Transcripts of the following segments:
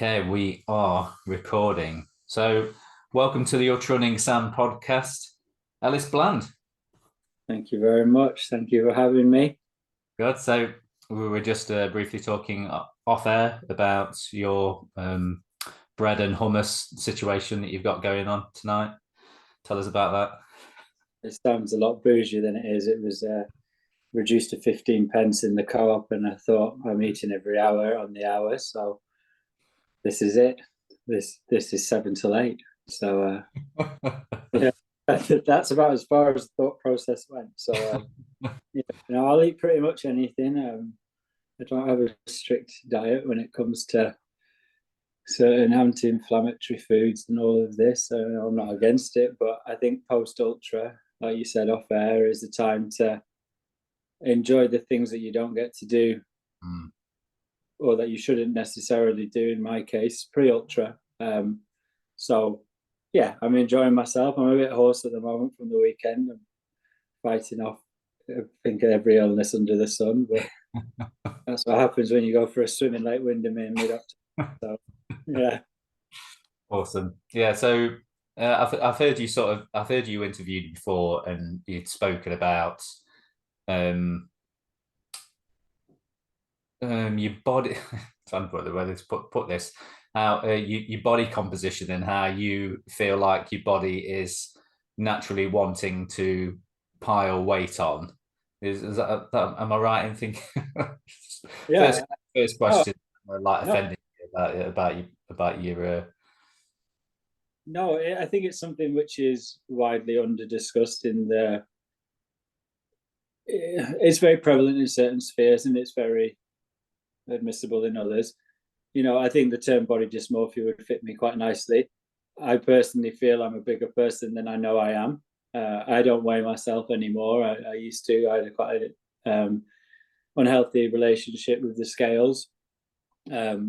Okay, we are recording. So, welcome to the Ultra Running Sam podcast. Ellis Bland. Thank you very much. Thank you for having me. Good. So, we were just briefly talking off air about your bread and hummus situation that you've got going on tonight. Tell us about It sounds a lot bougier than it is. It was reduced to 15 pence in the co-op, and I thought I'm eating every hour on the hour, so this is it. This is 7 till 8. So that. yeah, that's about as far as the thought process went. So I'll eat pretty much anything. I don't have a strict diet when it comes to certain anti-inflammatory foods and all of this. I'm not against it, but I think post ultra, like you said off air, is the time to enjoy the things that you don't get to do Mm. or that you shouldn't necessarily do. In my case, pre ultra. So yeah, I'm enjoying myself. I'm a bit hoarse at the moment from the weekend. I'm fighting off, I think, every illness under the sun, but that's what happens when you go for a swim in Lake Windermere in mid October. So yeah. Awesome. Yeah. So, I've heard you I've heard you interviewed before, and you'd spoken about um, your body. Trying to put the way to put this, how your body composition and how you feel like your body is naturally wanting to pile weight on. Am I right in thinking? first Yeah. first Oh, question, like no, offending you about your no, I think it's something which is widely under discussed in the. It's very prevalent in certain spheres, and it's very admissible in others. I think the term body dysmorphia would fit me quite nicely. I personally feel I'm a bigger person than I know I am. I don't weigh myself anymore. I used to. I had quite an unhealthy relationship with the scales. I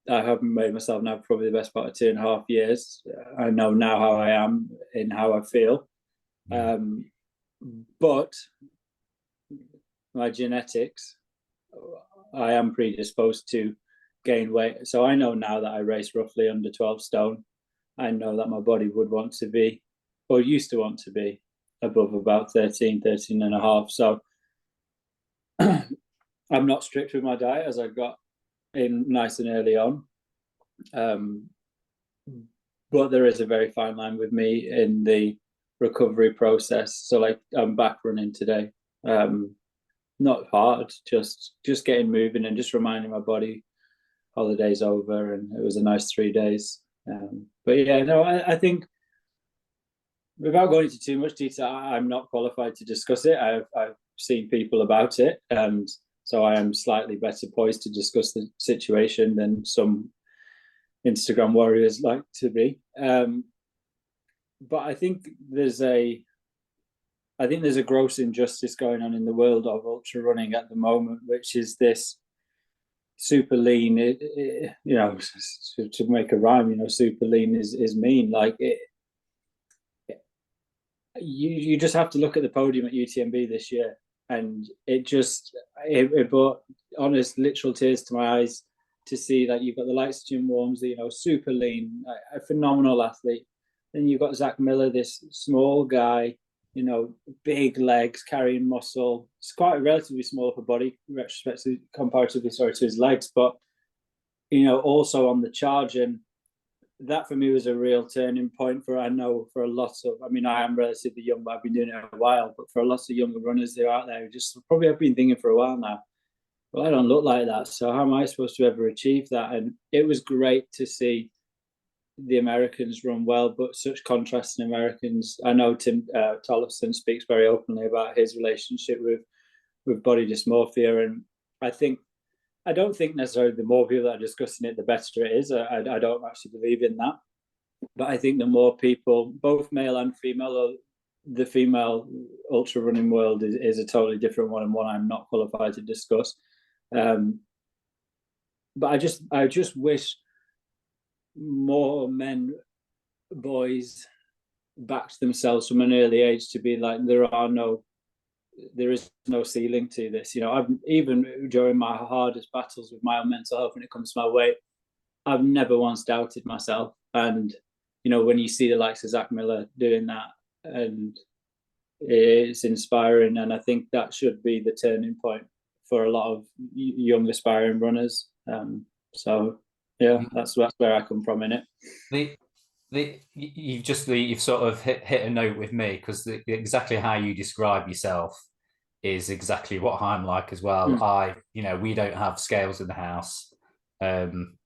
haven't weighed myself now for probably the best part of 2.5 years. I know now how I am and how I feel. Um, but my genetics, I am predisposed to gain weight. So I know now that I race roughly under 12 stone. I know that my body would want to be, or used to want to be, above about 13 and a half. So I'm not strict with my diet as I got in nice and early on. Um, but there is a very fine line with me in the recovery process. So like I'm back running today. Not hard, just getting moving and just reminding my body holiday's over and it was a nice 3 days. But yeah, no, I think without going into too much detail, I'm not qualified to discuss it. I've seen people about it, and so I am slightly better poised to discuss the situation than some Instagram warriors like to be. But I think there's a gross injustice going on in the world of ultra running at the moment, which is this super lean. To make a rhyme, super lean is mean. Like you just have to look at the podium at UTMB this year, and it brought honest, literal tears to my eyes to see that you've got the likes of Jim Worms, super lean, a phenomenal athlete. Then you've got Zach Miller, this small guy, big legs, carrying muscle. It's quite a relatively small upper body, retrospectively, comparatively, sorry, to his legs, but also on the charge. And that for me was a real turning point I know for a lot of, I am relatively young, but I've been doing it a while, but for a lot of younger runners who are out there, who just probably have been thinking for a while now, well, I don't look like that. So how am I supposed to ever achieve that? And it was great to see the Americans run well, but such contrast in Americans. I know Tim Tollefson speaks very openly about his relationship with body dysmorphia, and I don't think necessarily the more people that are discussing it, the better it is. I don't actually believe in that, but I think the more people, both male and female, the female ultra running world is a totally different one, and one I'm not qualified to discuss. But I just wish more men, boys, backed themselves from an early age to be like, there is no ceiling to this. I've even during my hardest battles with my own mental health when it comes to my weight, I've never once doubted myself. And, you know, when you see the likes of Zach Miller doing that, and it's inspiring. And I think that should be the turning point for a lot of young aspiring runners. So yeah, that's where I come from in it. You've sort of hit a note with me, because exactly how you describe yourself is exactly what I'm like as well. We don't have scales in the house. I'm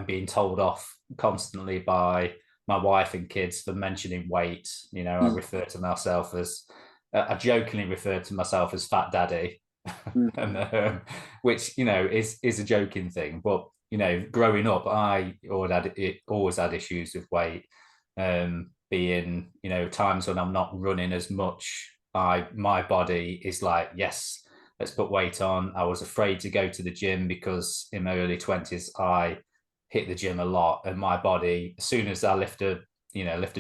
being told off constantly by my wife and kids for mentioning weight. I refer to myself as, I jokingly refer to myself as Fat Daddy, and which is a joking thing. But growing up, I always had issues with weight. Being times when I'm not running as much, my body is like, yes, let's put weight on. I was afraid to go to the gym because in my early 20s I hit the gym a lot, and my body, as soon as I lift a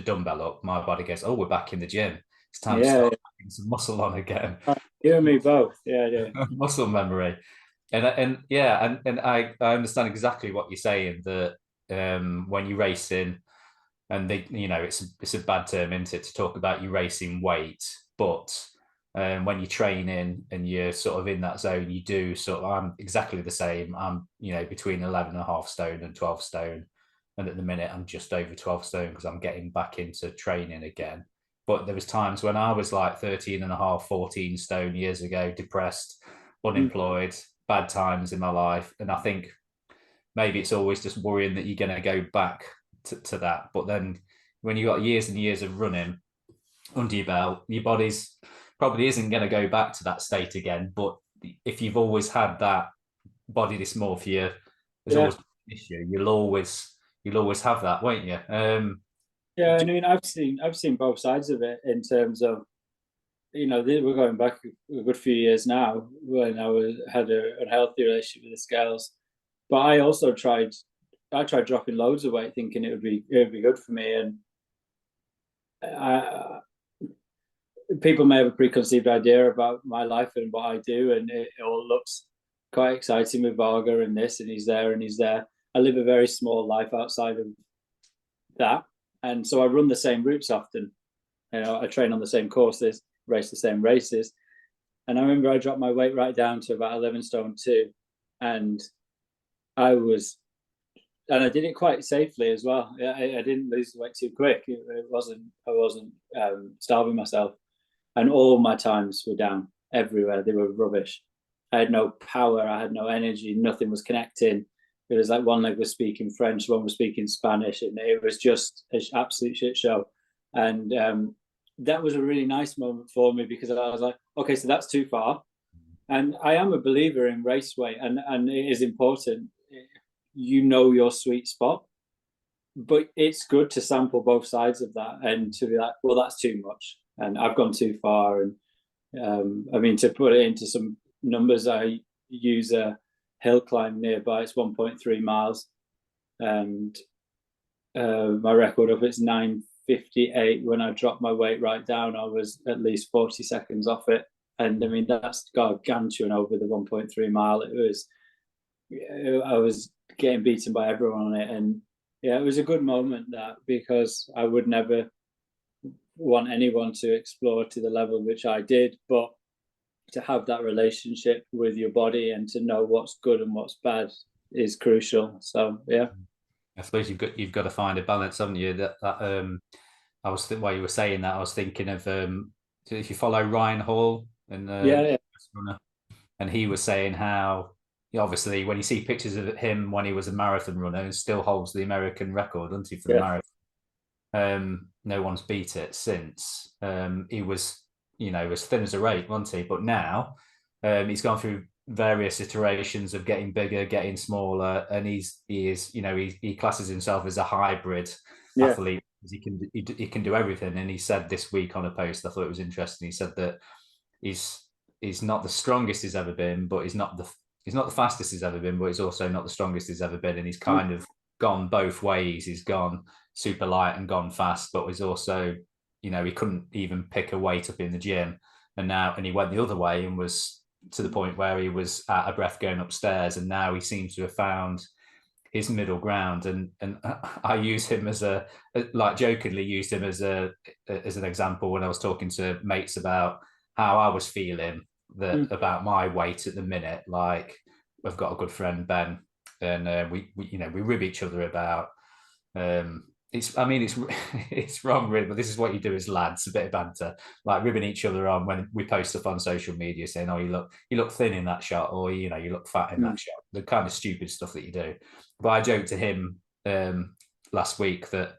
dumbbell up, my body goes, oh, we're back in the gym. It's time to start putting some muscle on again. You and me both. Yeah. Muscle memory. And I understand exactly what you're saying, that when you're racing, and it's a bad term, isn't it, to talk about you racing weight, but when you're training and you're sort of in that zone, you do sort of, I'm exactly the same. I'm between 11.5 stone and 12 stone, and at the minute I'm just over 12 stone because I'm getting back into training again. But there was times when I was like 13.5, 14 stone years ago, depressed, unemployed, bad times in my life. And I think maybe it's always just worrying that you're going to go back to that. But then when you've got years and years of running under your belt, your body's probably isn't going to go back to that state again. But if you've always had that body dysmorphia, there's always an issue. You'll always have that, won't you? Yeah, I mean, I've seen both sides of it, in terms of, we're going back a good few years now, when I had an unhealthy relationship with the scales. But I also tried dropping loads of weight, thinking it would be good for me. And people may have a preconceived idea about my life and what I do, and it all looks quite exciting with Vaga and this, and he's there and he's there. I live a very small life outside of that, and so I run the same routes often. I train on the same courses, race the same races. And I remember I dropped my weight right down to about 11 stone 2, and I did it quite safely as well. I didn't lose the weight too quick. I wasn't starving myself, and all my times were down everywhere. They were rubbish. I had no power. I had no energy. Nothing was connecting. It was like one leg was speaking French, one was speaking Spanish, and it was just an absolute shit show. And that was a really nice moment for me, because I was like, okay, so that's too far. And I am a believer in race weight, and it is important. Your sweet spot, but it's good to sample both sides of that, and to be like, well, that's too much, and I've gone too far. And I mean, to put it into some numbers, I use a hill climb nearby. It's 1.3 miles, and my record of it's 9:58. When I dropped my weight right down, I was at least 40 seconds off it. And I mean, that's gargantuan over the 1.3 mile. I was getting beaten by everyone on it. And yeah, it was a good moment, that, because I would never want anyone to explore to the level which I did, but to have that relationship with your body and to know what's good and what's bad is crucial. So yeah, I suppose you've got to find a balance, haven't you? While you were saying that, I was thinking of, if you follow Ryan Hall, and and he was saying how, obviously, when you see pictures of him when he was a marathon runner, he still holds the American record, doesn't he, for the marathon? No one's beat it since. He was, as thin as a rake, wasn't he? But now he's gone through various iterations of getting bigger, getting smaller, and he classes himself as a hybrid athlete. He can do everything. And he said this week on a post, I thought it was interesting. He said that he's not the strongest he's ever been, but he's not the fastest he's ever been, but he's also not the strongest he's ever been. And he's kind of gone both ways. He's gone super light and gone fast, but he's also, he couldn't even pick a weight up in the gym. And he went the other way and was to the point where he was out of breath going upstairs. And now he seems to have found his middle ground, and I use him as like jokingly used him as an example when I was talking to mates about how I was feeling about my weight at the minute. Like, I've got a good friend Ben, and we we rib each other about. It's it's wrong really, but this is what you do as lads, a bit of banter, like ribbing each other on when we post stuff on social media saying, oh, you look thin in that shot, or you look fat in that shot, the kind of stupid stuff that you do. But I joked to him last week that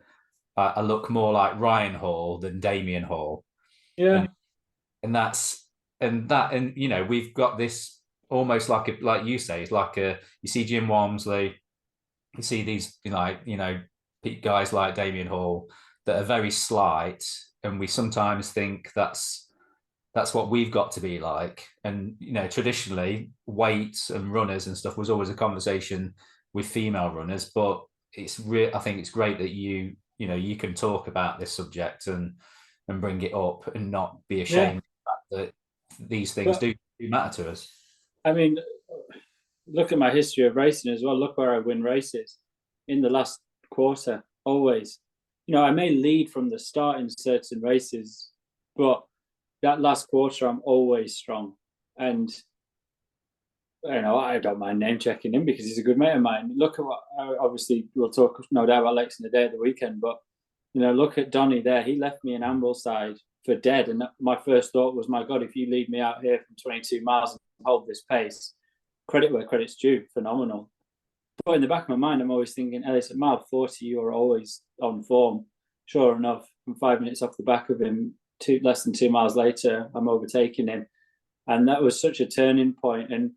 I look more like Ryan Hall than Damien Hall. Yeah. And that's and we've got this almost like you say, it's like you see Jim Walmsley, you see these guys like Damien Hall that are very slight, and we sometimes think that's what we've got to be like. And traditionally, weights and runners and stuff was always a conversation with female runners, but I think it's great that you can talk about this subject and bring it up and not be ashamed of the fact that these things do matter to us. I mean, look at my history of racing as well. Look where I win races in the last quarter, always. I may lead from the start in certain races, but that last quarter, I'm always strong. And, I don't mind name checking him because he's a good mate of mine. Look at what, obviously, we'll talk no doubt about Lex in the day at the weekend, but, look at Donny there. He left me in Ambleside for dead. And my first thought was, my God, if you lead me out here from 22 miles and hold this pace, credit where credit's due, phenomenal. But in the back of my mind, I'm always thinking, Ellis, at mile 40, you're always on form. Sure enough, I'm 5 minutes off the back of him. Less than 2 miles later, I'm overtaking him. And that was such a turning point. And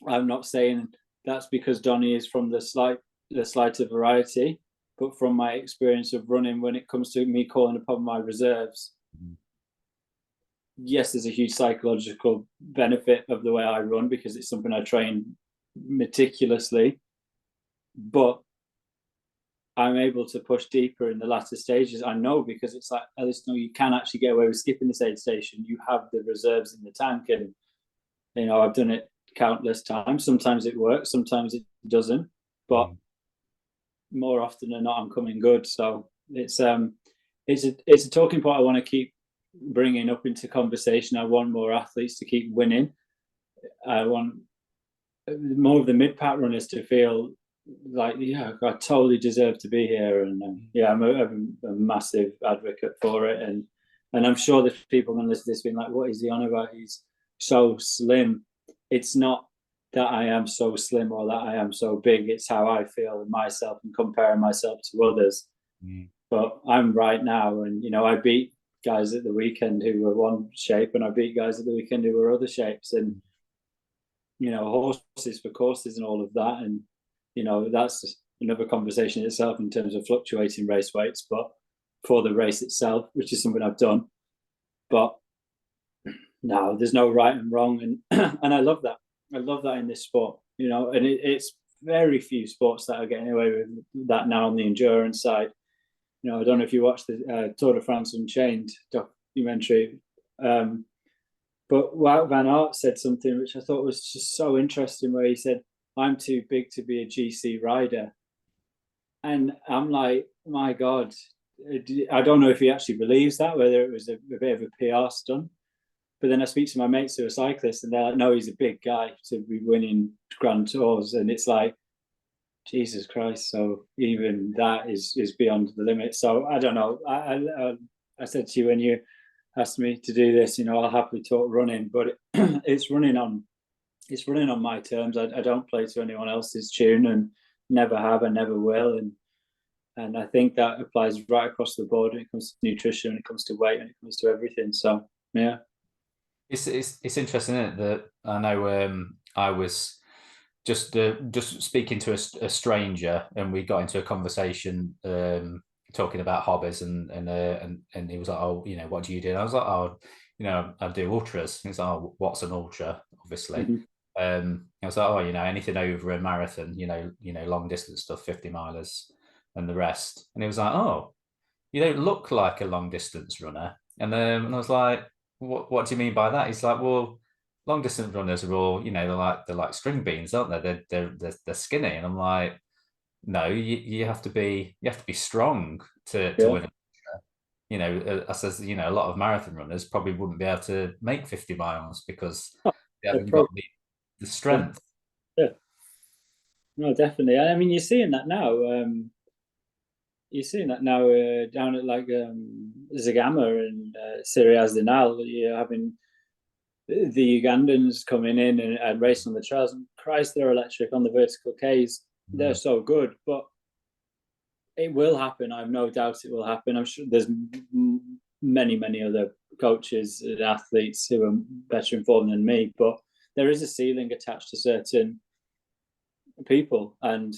I'm not saying that's because Donny is from the slighter variety, but from my experience of running, when it comes to me calling upon my reserves, yes, there's a huge psychological benefit of the way I run because it's something I train meticulously. But I'm able to push deeper in the latter stages. I know, because it's like, Ellis, no, you can actually get away with skipping this aid station. You have the reserves in the tank, and I've done it countless times. Sometimes it works, sometimes it doesn't, but more often than not, I'm coming good. So it's a talking point I want to keep bringing up into conversation. I want more athletes to keep winning. I want more of the mid-pack runners to feel like, I totally deserve to be here. And I'm a massive advocate for it. And I'm sure that people going to listen to this being like, what is he on about? He's so slim. It's not that I am so slim or that I am so big. It's how I feel in myself and comparing myself to others. But I'm right now, and I beat guys at the weekend who were one shape, and I beat guys at the weekend who were other shapes. And horses for courses and all of that. And that's another conversation itself in terms of fluctuating race weights, but for the race itself, which is something I've done. But no, there's no right and wrong, and and I love that. I love that in this sport, and it's very few sports that are getting away with that now on the endurance side. I don't know if you watched the Tour de France Unchained documentary, but Wout van Aert said something which I thought was just so interesting, where he said, I'm too big to be a GC rider. And I'm like, my God, I don't know if he actually believes that, whether it was a bit of a PR stunt. But then I speak to my mates who are cyclists, and they're like, no, he's a big guy to be winning Grand Tours. And it's like, Jesus Christ. So even that is beyond the limit. So I don't know. I said to you when you asked me to do this, I'll happily talk running, but it's running on my terms. I don't play to anyone else's tune, and never have and never will. And I think that applies right across the board when it comes to nutrition, when it comes to weight, when it comes to everything. So yeah. It's interesting, isn't it, that I know I was just speaking to a stranger, and we got into a conversation talking about hobbies, and he was like, oh, what do you do? And I was like, oh, I do ultras. He's like, oh, what's an ultra? Obviously. I was like, oh, anything over a marathon, long distance stuff, 50 milers and the rest. And he was like, oh, you don't look like a long distance runner. And I was like, what do you mean by that? He's like, well, long distance runners are all, they're like string beans, aren't they? They're skinny. And I'm like, no, you have to be strong to Yeah. win. You know, I says, you know, a lot of marathon runners probably wouldn't be able to make 50 miles because Oh, they they're haven't pro. got the strength. Yeah. No, definitely. I mean, you're seeing that now. You're seeing that now down at like Zagama and Syria Zinal. You're having the Ugandans coming in and racing on the trails. And Christ, they're electric on the vertical Ks. They're Mm. so good, but it will happen. I've no doubt it will happen. I'm sure there's many other coaches and athletes who are better informed than me, but there is a ceiling attached to certain people. And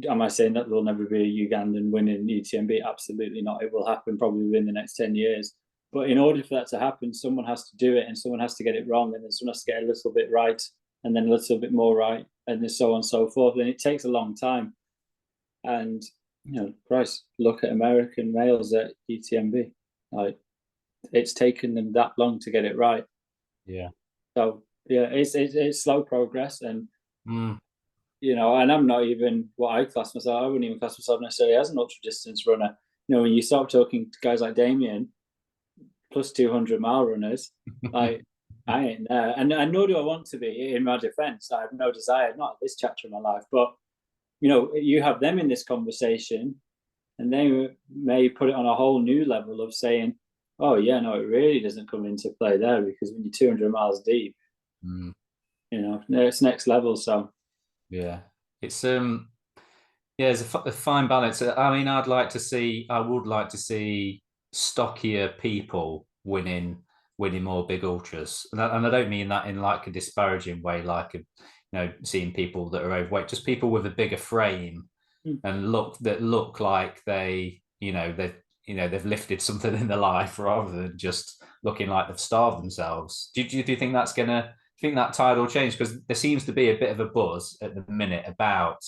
am I saying that there'll never be a Ugandan winning UTMB? Absolutely not. It will happen probably within the next 10 years. But in order for that to happen, someone has to do it and someone has to get it wrong and then someone has to get a little bit right and then a little bit more right and then so on and so forth. And it takes a long time. And, you know, Christ, look at American males at UTMB. Like, it's taken them that long to get it right. Yeah. So, yeah, it's slow progress. And Mm. you know, and I'm not even what I class myself. I wouldn't even class myself necessarily as an ultra distance runner. You know, when you start talking to guys like Damien, plus 200-mile runners, like I ain't there, and nor do I want to be. In my defense, I have no desire, not at this chapter of my life, but you know, you have them in this conversation, and they may put it on a whole new level of saying, "Oh yeah, no, it really doesn't come into play there because when you're 200 miles deep, Mm. you know, it's next level." So Yeah, it's yeah, there's a fine balance. I mean, I would like to see stockier people winning more big ultras, and I don't mean that in like a disparaging way, like you know, seeing people that are overweight, just people with a bigger frame and look like they've lifted something in their life rather than just looking like they've starved themselves. Do you think that's gonna think that tide will change? Because there seems to be a bit of a buzz at the minute about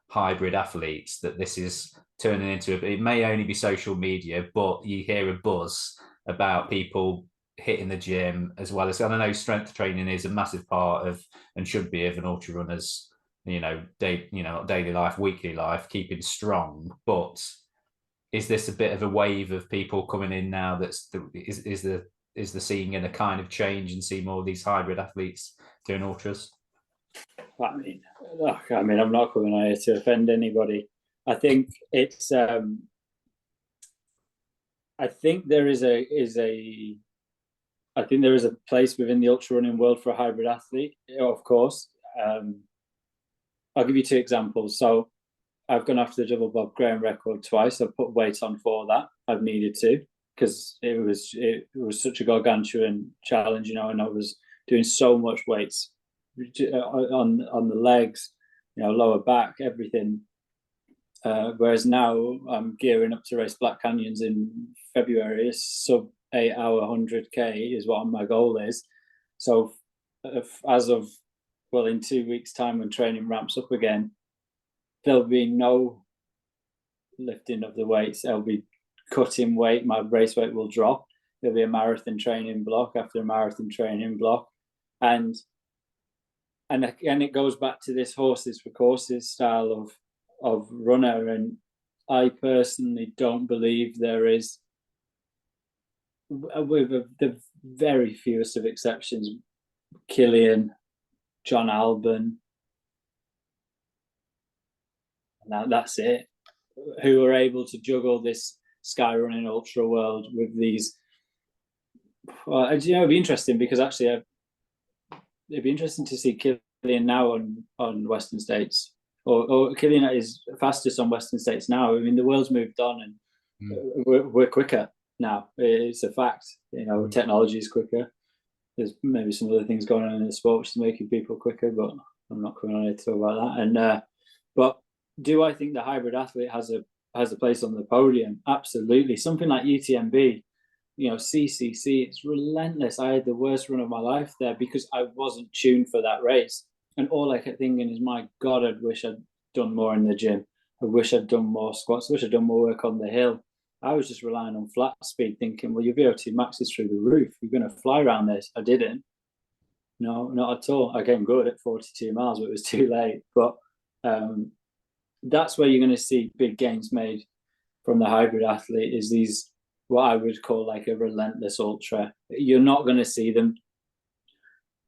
hybrid athletes that this is turning into it may only be social media, but you hear a buzz about people hitting the gym as well as, and I know strength training is a massive part of and should be of an ultra runner's daily life, weekly life, keeping strong. But is this a bit of a wave of people coming in now? Is the scene going to kind of change and see more of these hybrid athletes doing ultras? I mean, look, I mean, I'm not coming out here to offend anybody. I think it's. I think there is a. I think there is a place within the ultra running world for a hybrid athlete. Of course, I'll give you two examples. So I've gone after the double Bob Graham record twice. I've put weight on for that. I've needed to because it was such a gargantuan challenge, you know, and I was doing so much weights on the legs, you know, lower back, everything. Whereas now I'm gearing up to race Black Canyons in February. Sub 8 hour 100K is what my goal is. So as of in 2 weeks' time when training ramps up again, there'll be no lifting of the weights. There'll be cutting weight. My race weight will drop. There'll be a marathon training block after a marathon training block, and again it goes back to this horses for courses style of runner. And I personally don't believe there is, with the very fewest of exceptions, Killian, John Alban, and that's it, who are able to juggle this sky running ultra world with these. Well, you know, it'd be interesting because actually, it'd be interesting to see Killian now on Western States, or Killian is fastest on Western States now. I mean, the world's moved on, and we're quicker now. It's a fact. You know, technology is quicker. There's maybe some other things going on in the sport which is making people quicker, but I'm not coming on here to talk about that. And but do I think the hybrid athlete has a place on the podium? Absolutely. Something like UTMB, you know, CCC, it's relentless. I had the worst run of my life there because I wasn't tuned for that race. And all I kept thinking is, my God, I wish I'd done more in the gym. I wish I'd done more squats. I wish I'd done more work on the hill. I was just relying on flat speed, thinking, well, your VO2 max is through the roof. You're going to fly around this. I didn't. No, not at all. I came good at 42 miles, but it was too late. But that's where you're going to see big gains made from the hybrid athlete, is these, what I would call like a relentless ultra. You're not going to see them,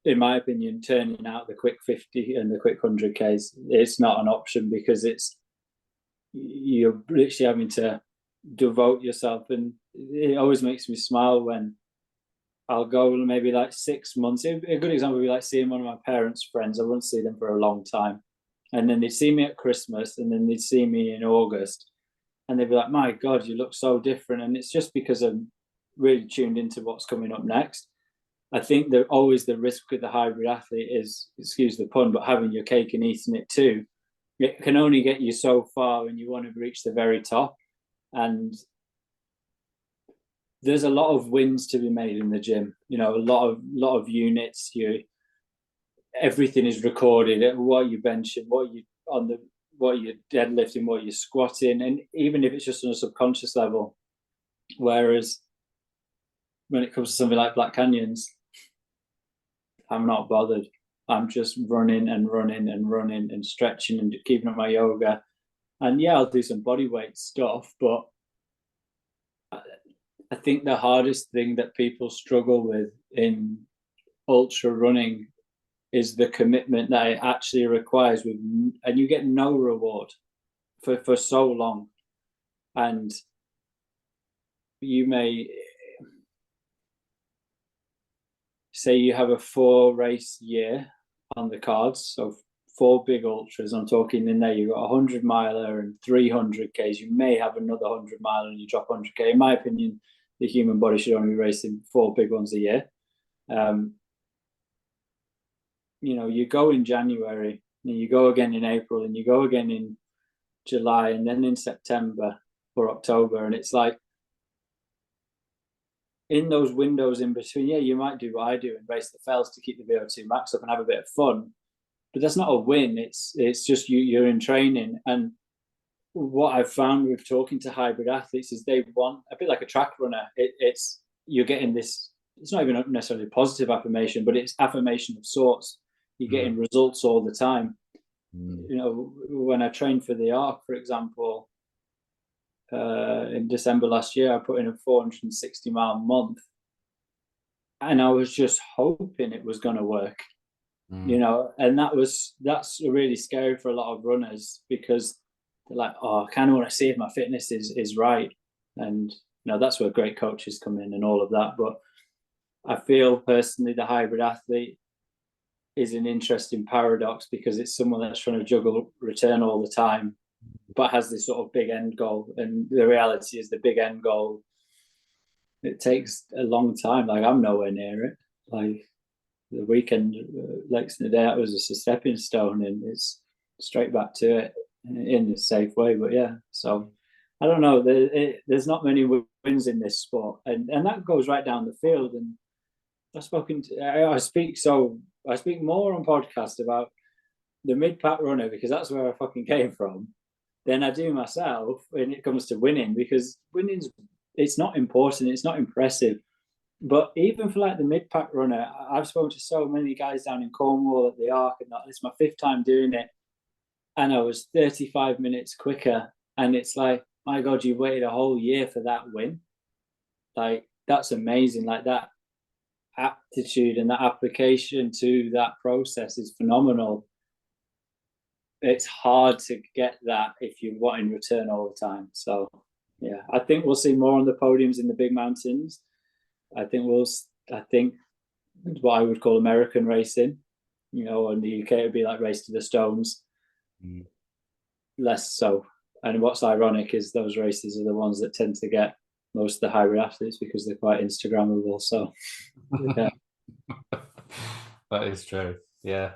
in my opinion, turning out the quick 50 and the quick 100Ks. It's not an option, because you're literally having to devote yourself. And it always makes me smile when I'll go maybe like 6 months. A good example would be like seeing one of my parents' friends. I wouldn't see them for a long time. And then they'd see me at Christmas, and then they'd see me in August. And they'd be like, my God, you look so different. And it's just because I'm really tuned into what's coming up next. I think that always the risk with the hybrid athlete is, excuse the pun, but having your cake and eating it too. It can only get you so far when you want to reach the very top. And there's a lot of wins to be made in the gym. You know, a lot of units. Everything is recorded. What you benching, what you're deadlifting, what you're squatting, and even if it's just on a subconscious level. Whereas when it comes to something like Black Canyons, I'm not bothered. I'm just running and stretching and keeping up my yoga. And yeah, I'll do some body weight stuff, but I think the hardest thing that people struggle with in ultra running is the commitment that it actually requires, and you get no reward for so long. And you may say you have a 4-race year on the cards, so 4 big ultras. I'm talking in there, you've got a 100-miler and 300Ks. You may have another 100-miler and you drop 100K. In my opinion, the human body should only be racing 4 big ones a year. You go in January, and you go again in April, and you go again in July, and then in September or October. And it's like, in those windows in between, yeah, you might do what I do and race the fells to keep the VO2 max up and have a bit of fun, but that's not a win. It's just you're in training. And what I've found with talking to hybrid athletes is they want, a bit like a track runner, you're getting this, it's not even necessarily positive affirmation, but it's affirmation of sorts. You're getting results all the time. You know, when I trained for the ARC, for example, in December last year, I put in a 460-mile month, and I was just hoping it was going to work. You know, and that's really scary for a lot of runners, because they're like, oh, I kind of want to see if my fitness is right. And you know, that's where great coaches come in and all of that. But I feel personally the hybrid athlete is an interesting paradox, because it's someone that's trying to juggle return all the time, but has this sort of big end goal. And the reality is, the big end goal, it takes a long time. Like, I'm nowhere near it. Like, the weekend, Lex in the day, that was just a stepping stone, and it's straight back to it in a safe way. But yeah, so I don't know. There's not many wins in this sport, and that goes right down the field. And I speak more on podcasts about the mid-pack runner, because that's where I fucking came from, than I do myself when it comes to winning, because it's not important, it's not impressive. But even for like the mid-pack runner, I've spoken to so many guys down in Cornwall at the Arc, and that, it's my 5th time doing it, and I was 35 minutes quicker. And it's like, my God, you waited a whole year for that win. Like, that's amazing. Like, that aptitude and that application to that process is phenomenal. It's hard to get that if you want in return all the time. So yeah, I think we'll see more on the podiums in the big mountains. I think what I would call American racing, you know, in the UK it would be like Race to the Stones. Less so. And what's ironic is those races are the ones that tend to get most of the hybrid athletes, because they're quite Instagrammable. So yeah. That is true. Yeah.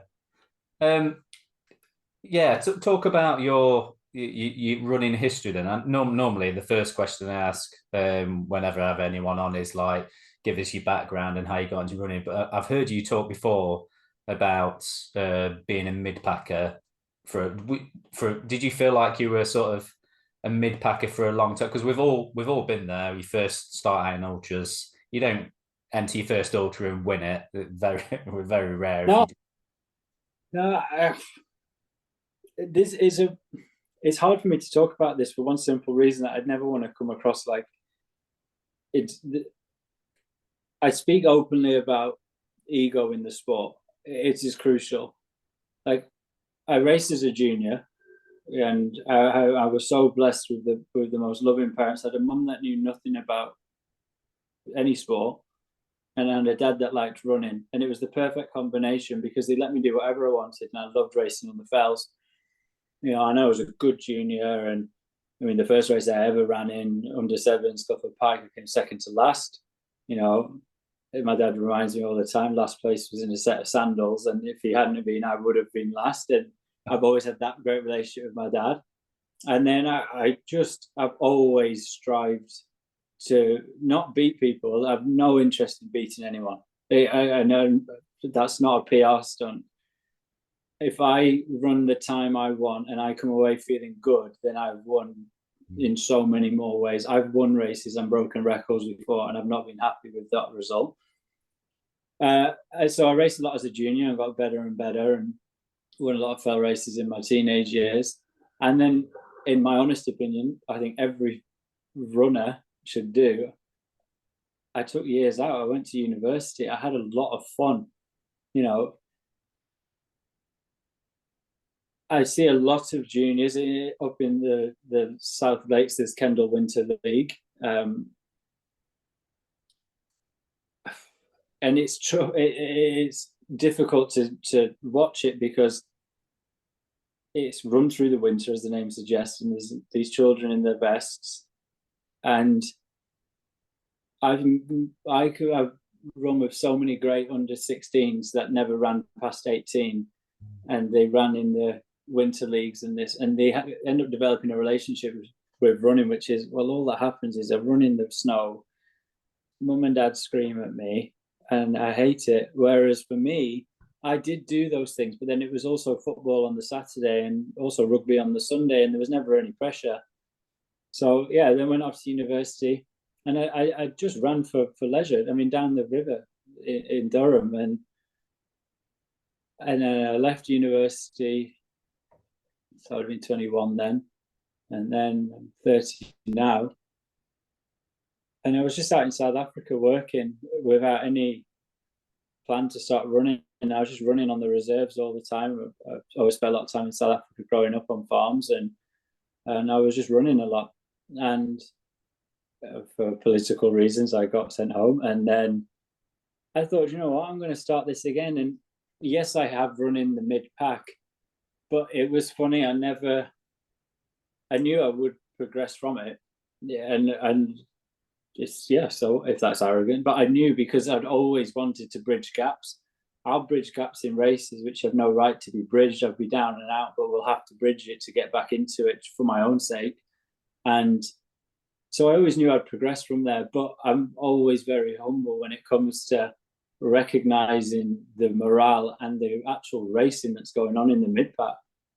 Yeah, talk about your running history then. Normally the first question I ask whenever I have anyone on is like, give us your background and how you got into running. But I've heard you talk before about being a mid-packer did you feel like you were sort of a mid-packer for a long time? Because we've all been there. You first start out in ultras, you don't enter your first ultra and win it. Very rare. No, this is it's hard for me to talk about this for one simple reason, that I'd never want to come across like it's. I speak openly about ego in the sport. It is crucial. Like, I raced as a junior, and I was so blessed with the most loving parents. I had a mum that knew nothing about any sport, and I had a dad that liked running, and it was the perfect combination because they let me do whatever I wanted, and I loved racing on the fells. You know, I know I was a good junior, and I mean, the first race I ever ran in under seven, Scufford Pike, I came second to last. You know, my dad reminds me all the time, last place was in a set of sandals, and if he hadn't been, I would have been last. And I've always had that great relationship with my dad. And then I've always strived to not beat people. I have no interest in beating anyone. I know that's not a PR stunt. If I run the time I want and I come away feeling good, then I've won in so many more ways. I've won races and broken records before, and I've not been happy with that result. So I raced a lot as a junior and got better and better, and won a lot of fell races in my teenage years. And then, in my honest opinion, I think every runner should do, I took years out. I went to university. I had a lot of fun. You know, I see a lot of juniors up in the South Lakes. There's Kendall Winter League, and it's true. It's difficult to watch it because it's run through the winter, as the name suggests, and there's these children in their vests, and I could have run with so many great under 16s that never ran past 18, and they ran in the winter leagues and this, and they end up developing a relationship with running, which is, well, all that happens is I run in the snow, mum and dad scream at me, and I hate it. Whereas for me, I did do those things, but then it was also football on the Saturday and also rugby on the Sunday, and there was never any pressure. So yeah, then went off to university, and I just ran for leisure. I mean, down the river in Durham, and I left university. So I'd been 21 then, and then I'm 30 now. And I was just out in South Africa working without any plan to start running. And I was just running on the reserves all the time. I always spent a lot of time in South Africa growing up on farms, and I was just running a lot. And for political reasons, I got sent home. And then I thought, you know what, I'm going to start this again. And yes, I have run in the mid-pack, but it was funny. I knew I would progress from it. Yeah, and it's, yeah, so if that's arrogant, but I knew, because I'd always wanted to bridge gaps. I'll bridge gaps in races which have no right to be bridged. I'll be down and out, but we'll have to bridge it to get back into it for my own sake. And so I always knew I'd progress from there, but I'm always very humble when it comes to recognizing the morale and the actual racing that's going on in the mid-pack.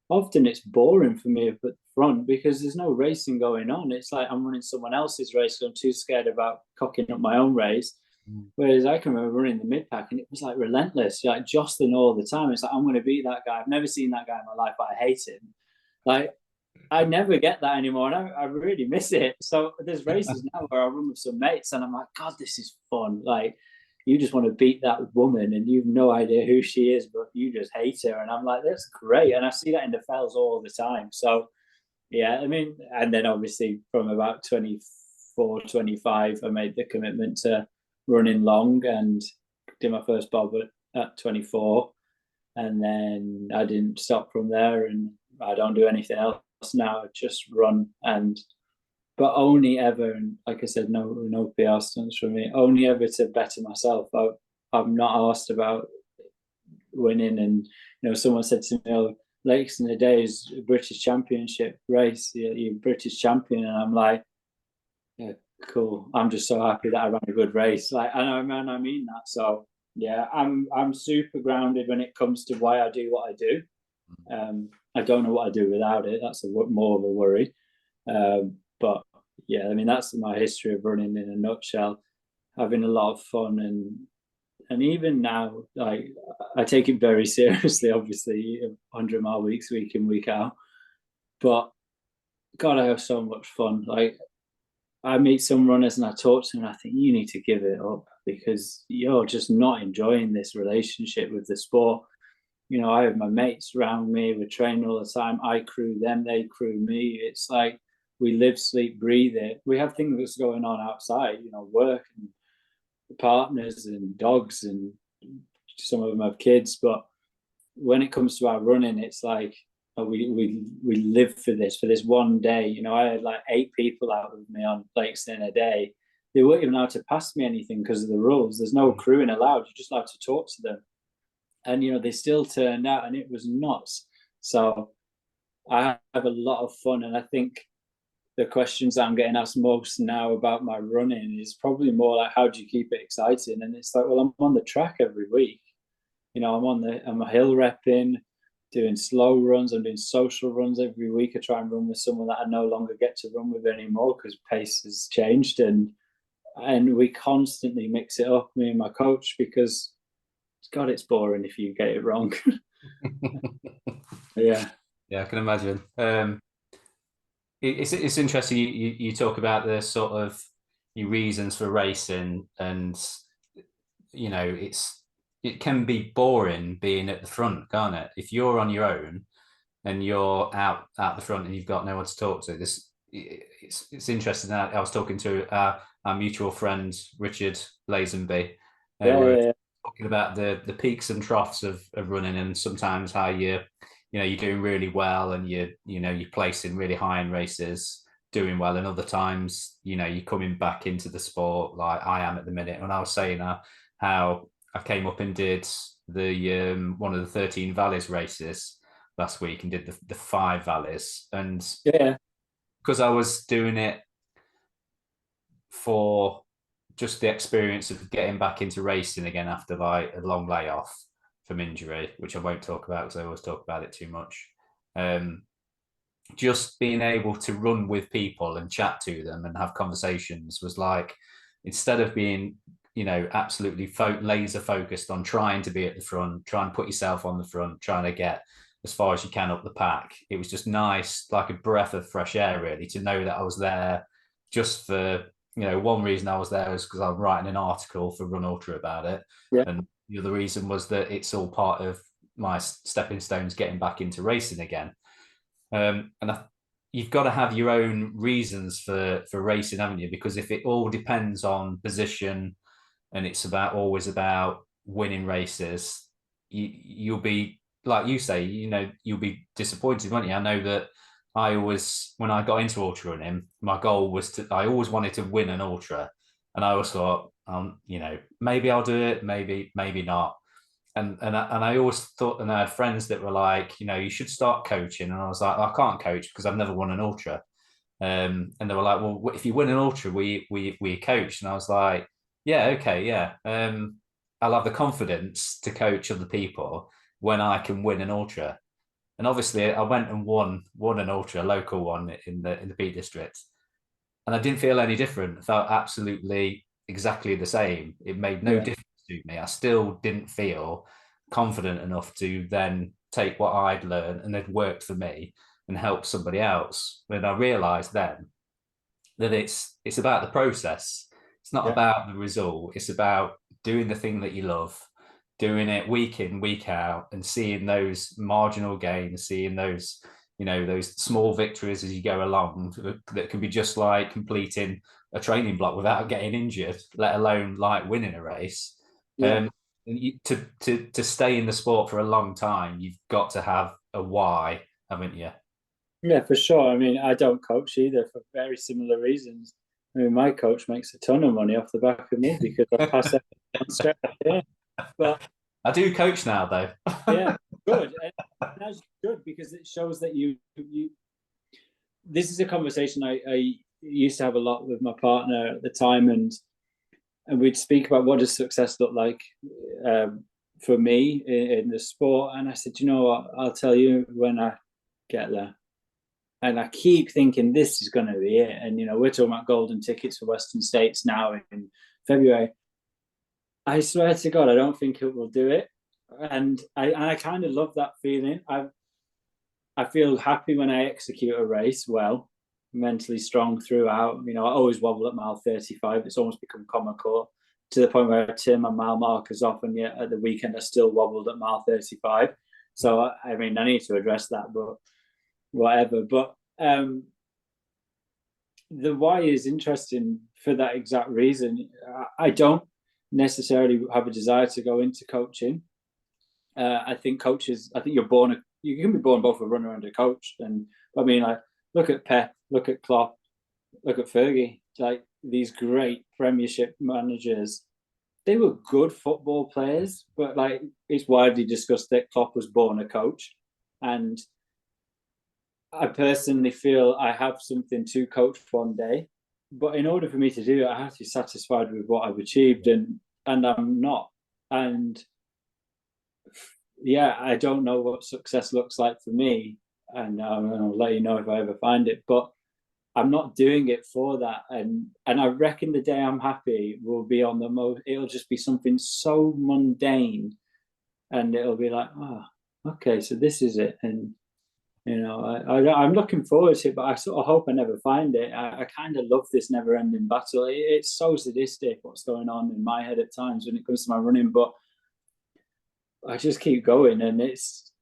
Often it's boring for me up at the front because there's no racing going on. It's like I'm running someone else's race, so I'm too scared about cocking up my own race. Whereas I can remember running the mid-pack and it was like relentless, like jostling all the time. It's like, I'm going to beat that guy. I've never seen that guy in my life, but I hate him. Like, I never get that anymore, and I really miss it. So there's races now where I run with some mates and I'm like, God, this is fun. Like, you just want to beat that woman and you've no idea who she is, but you just hate her. And I'm like, that's great. And I see that in the fells all the time. So yeah, I mean, and then obviously from about 24, 25, I made the commitment to running long and did my first bob at 24. And then I didn't stop from there, and I don't do anything else now. I just run, but only ever, and like I said, no PR stunts for me, only ever to better myself. I'm not asked about winning. And someone said to me, "Oh, Lakes in the Day is a British Championship race. You're British champion," and I'm like, "Yeah, cool. I'm just so happy that I ran a good race." Like, I mean that. So yeah, I'm super grounded when it comes to why I do what I do. I don't know what I do without it. That's more of a worry. But yeah, I mean, that's my history of running in a nutshell. Having a lot of fun, and even now, like, I take it very seriously. Obviously, 100-mile weeks, week in, week out. But God, I have so much fun. Like, I meet some runners and I talk to them and I think you need to give it up because you're just not enjoying this relationship with the sport. You know, I have my mates around me, we're training all the time. I crew them, they crew me. It's like we live, sleep, breathe it. We have things that's going on outside, you know, work and partners and dogs, and some of them have kids. But when it comes to our running, it's like, oh, we live for this one day. You know, I had like 8 people out with me on lakes in a day. They weren't even allowed to pass me anything because of the rules. There's no crewing allowed. You're just allowed to talk to them. And, you know, they still turned out and it was nuts. So I have a lot of fun. And I think the questions I'm getting asked most now about my running is probably more like, how do you keep it exciting? And it's like, well, I'm on the track every week. You know, I'm a hill repping, doing slow runs. I'm doing social runs every week. I try and run with someone that I no longer get to run with anymore because pace has changed. And we constantly mix it up, me and my coach, because God, it's boring if you get it wrong. Yeah. Yeah, I can imagine. It's interesting. You talk about the sort of your reasons for racing, and you know it can be boring being at the front, can't it? If you're on your own and you're out the front and you've got no one to talk to, it's interesting. That I was talking to our mutual friend Richard Lazenby. Yeah. Talking about the peaks and troughs of running, and sometimes how you're doing really well and you're placing really high in races, doing well, and other times you're coming back into the sport like I am at the minute. And I was saying how I came up and did the one of the 13 valleys races last week and did the 5 valleys, and Yeah. because I was doing it for just the experience of getting back into racing again after like a long layoff from injury, which I won't talk about because I always talk about it too much. Just being able to run with people and chat to them and have conversations was like, instead of being absolutely laser focused on trying to be at the front, try and put yourself on the front, trying to get as far as you can up the pack. It was just nice, like a breath of fresh air, really, to know that I was there just for, one reason I was there was because I'm writing an article for Run Ultra about it. Yeah. And the other reason was that it's all part of my stepping stones getting back into racing again. You've got to have your own reasons for racing, haven't you? Because if it all depends on position and it's always about winning races, you'll be, like you say, you'll be disappointed, won't you? I know that when I got into ultra running, my goal was I always wanted to win an ultra. And I always thought, maybe I'll do it, maybe not. And I always thought, and I had friends that were like, you should start coaching. And I was like, I can't coach because I've never won an ultra. And they were like, well, if you win an ultra, we coach. And I was like, yeah, okay, yeah. I'll have the confidence to coach other people when I can win an ultra. And obviously, I went and won an ultra, a local one in the Peak District, and I didn't feel any different. I felt absolutely exactly the same. It made no difference to me. I still didn't feel confident enough to then take what I'd learned and had worked for me and help somebody else. When I realised then that it's about the process. It's not about the result. It's about doing the thing that you love, doing it week in, week out, and seeing those marginal gains, seeing those those small victories as you go along that can be just like completing a training block without getting injured, let alone like winning a race. Yeah. To stay in the sport for a long time, you've got to have a why, haven't you? Yeah, for sure. I mean, I don't coach either for very similar reasons. I mean, my coach makes a ton of money off the back of me because I pass everyone straight back in. But I do coach now, though. yeah, good. And that's good because it shows that you. This is a conversation I used to have a lot with my partner at the time, and we'd speak about what does success look like for me in the sport. And I said, you know what, I'll tell you when I get there. And I keep thinking this is going to be it. And, we're talking about golden tickets for Western States now in February. I swear to God, I don't think it will do it. And I kind of love that feeling. I feel happy when I execute a race well. mentally strong throughout. You know, I always wobble at mile 35. It's almost become comical to the point where I turn my mile markers off, and yet at the weekend I still wobbled at mile 35. So I mean, I need to address that, but whatever. But the why is interesting for that exact reason. I don't necessarily have a desire to go into coaching. I think coaches, I think you can be born both a runner and a coach. And I mean, like, look at Pep, look at Klopp, look at Fergie, like these great Premiership managers. They were good football players, but like it's widely discussed that Klopp was born a coach. And I personally feel I have something to coach one day, but in order for me to do it, I have to be satisfied with what I've achieved, and I'm not. And yeah, I don't know what success looks like for me, and I'll let you know if I ever find it. But I'm not doing it for that, and I reckon the day I'm happy will be on the most. It'll just be something so mundane, and it'll be like, oh, okay, so this is it, and you know, I'm looking forward to it, but I sort of hope I never find it. I kind of love this never-ending battle. It's so sadistic what's going on in my head at times when it comes to my running, but I just keep going, and it's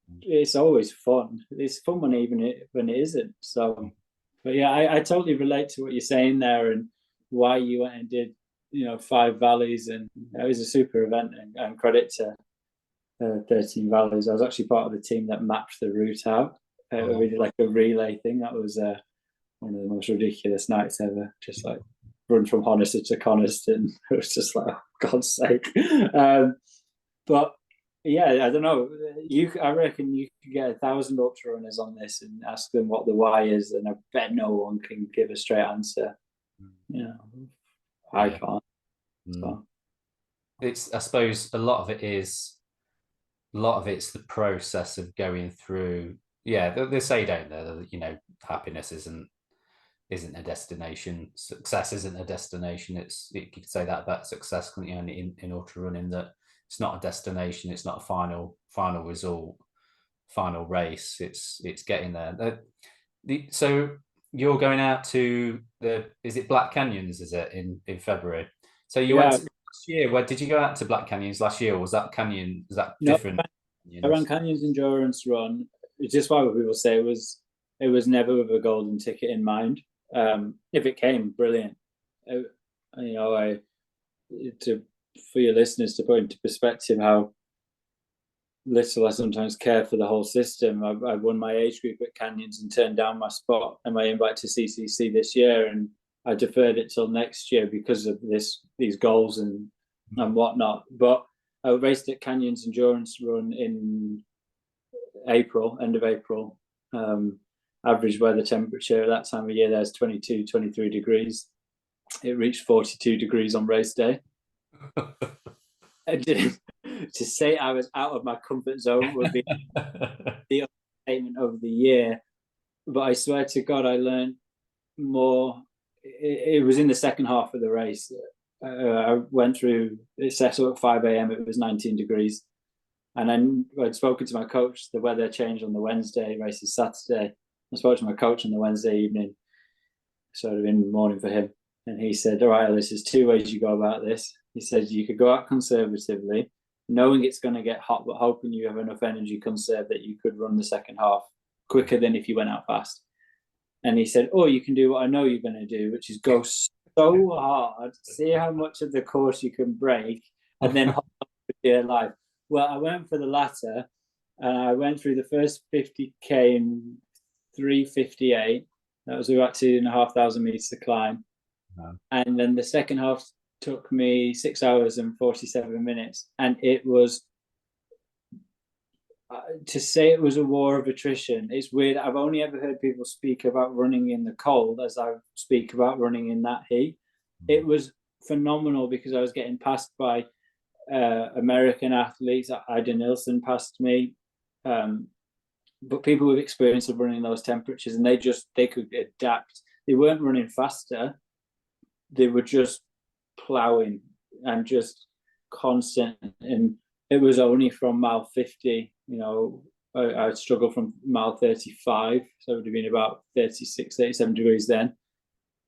always fun. It's fun when it isn't. So, but yeah, I totally relate to what you're saying there, and why you went and did 5 valleys, and it was a super event, and credit to 13 valleys. I was actually part of the team that mapped the route out. We did like a relay thing. That was one of the most ridiculous nights ever. Just like run from Honister to Coniston. It was just like, oh, God's sake. But yeah, I don't know. I reckon you could get 1,000 ultra runners on this and ask them what the why is, and I bet no one can give a straight answer. I can't. So. It's, I suppose, a lot of it's the process of going through. Yeah, they say, don't they, that, happiness isn't a destination. Success isn't a destination. You could say that about success, couldn't you, in ultra running, that it's not a destination. It's not a final result, final race. It's getting there. So you're going out to is it Black Canyons? Is it in February? So you went last year. Where did you go out to Black Canyons last year? Or was that canyon? Was that different? I ran Canyons Endurance Run. It's just why people say it was never with a golden ticket in mind. If it came, brilliant. For your listeners to put into perspective how little I sometimes care for the whole system. I won my age group at Canyons and turned down my spot and my invite to CCC this year, and I deferred it till next year because of these goals and whatnot. But I raced at Canyons Endurance Run in April, end of April. Average weather temperature at that time of year there's 22, 23 degrees. It reached 42 degrees on race day. To say I was out of my comfort zone would be the statement of the year. But I swear to God, I learned more. It was in the second half of the race. I went through, it set up at 5 a.m. It was 19 degrees. And then I'd spoken to my coach. The weather changed on the Wednesday, race is Saturday. I spoke to my coach on the Wednesday evening, sort of in the morning for him. And he said, all right, Ellis, there's 2 ways you go about this. He said, you could go out conservatively, knowing it's going to get hot, but hoping you have enough energy conserved that you could run the second half quicker than if you went out fast. And he said, or you can do what I know you're going to do, which is go so hard, see how much of the course you can break, and then hold on for dear life. Well, I went for the latter, and I went through the first 50K in 3:58. That was about 2,500 meters to climb. Wow. And then the second half took me 6 hours and 47 minutes. And it was, to say it was a war of attrition, it's weird. I've only ever heard people speak about running in the cold as I speak about running in that heat. It was phenomenal because I was getting passed by American athletes. Ida Nilsson passed me. But people with experience of running those temperatures, and they could adapt. They weren't running faster. They were just plowing and just constant. And it was only from mile 50, I struggled from mile 35, so it would have been about 36, 37 degrees then.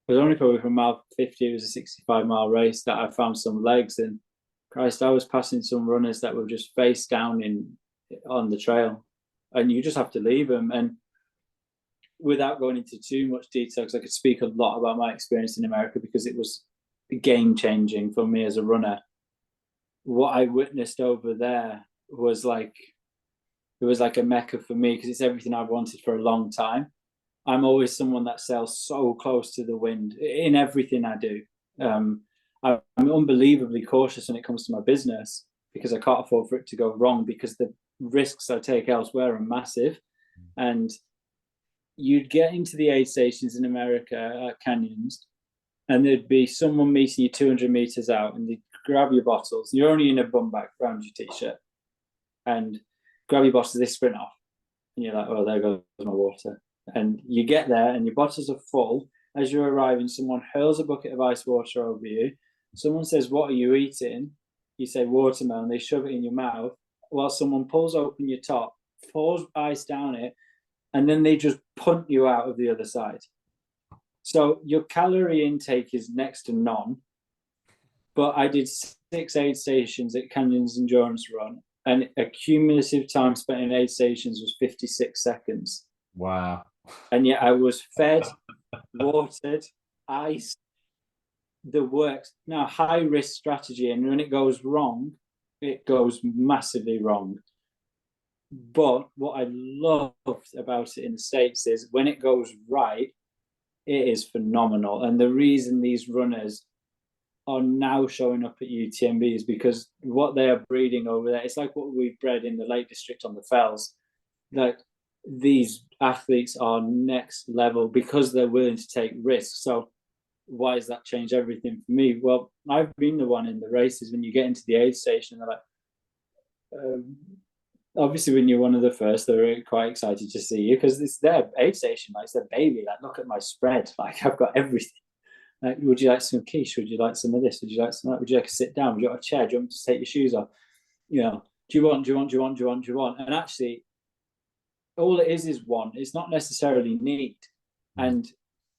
It was only probably from mile 50, it was a 65-mile race, that I found some legs. And Christ, I was passing some runners that were just face down on the trail, and you just have to leave them. And without going into too much detail, because I could speak a lot about my experience in America, because it was game changing for me as a runner. What I witnessed over there was like, it was like a mecca for me, because it's everything I've wanted for a long time. I'm always someone that sails so close to the wind in everything I do. I'm unbelievably cautious when it comes to my business, because I can't afford for it to go wrong, because the risks I take elsewhere are massive. And you'd get into the aid stations in America at canyons, and there'd be someone meeting you 200 meters out, and they'd grab your bottles. You're only in a bum bag around your t-shirt, and grab your bottles, they sprint off, and you're like, oh, there goes my water. And you get there and your bottles are full. As you're arriving, someone hurls a bucket of ice water over you. Someone says, what are you eating? You say watermelon. They shove it in your mouth, while someone pulls open your top, pours ice down it, and then they just punt you out of the other side. So your calorie intake is next to none. But I did 6 aid stations at Canyons Endurance Run, and a cumulative time spent in aid stations was 56 seconds. Wow. And yet I was fed, watered, ice, the works. Now, high risk strategy, and when it goes wrong, it goes massively wrong. But what I loved about it in the States is when it goes right, it is phenomenal. And the reason these runners are now showing up at UTMB is because what they are breeding over there, it's like what we've bred in the Lake District on the Fells. Like, these athletes are next level because they're willing to take risks. So why does that change everything for me? Well, I've been the one in the races when you get into the aid station, they're like, obviously when you're one of the first, they're quite excited to see you, because it's their aid station, like it's their baby. Like, look at my spread, like I've got everything. Like, would you like some quiche? Would you like some of this? Would you like some of that? Would you like to sit down? Would you like a chair? Do you want to take your shoes off? You know, do you want? And actually, all it is want. It's not necessarily need. And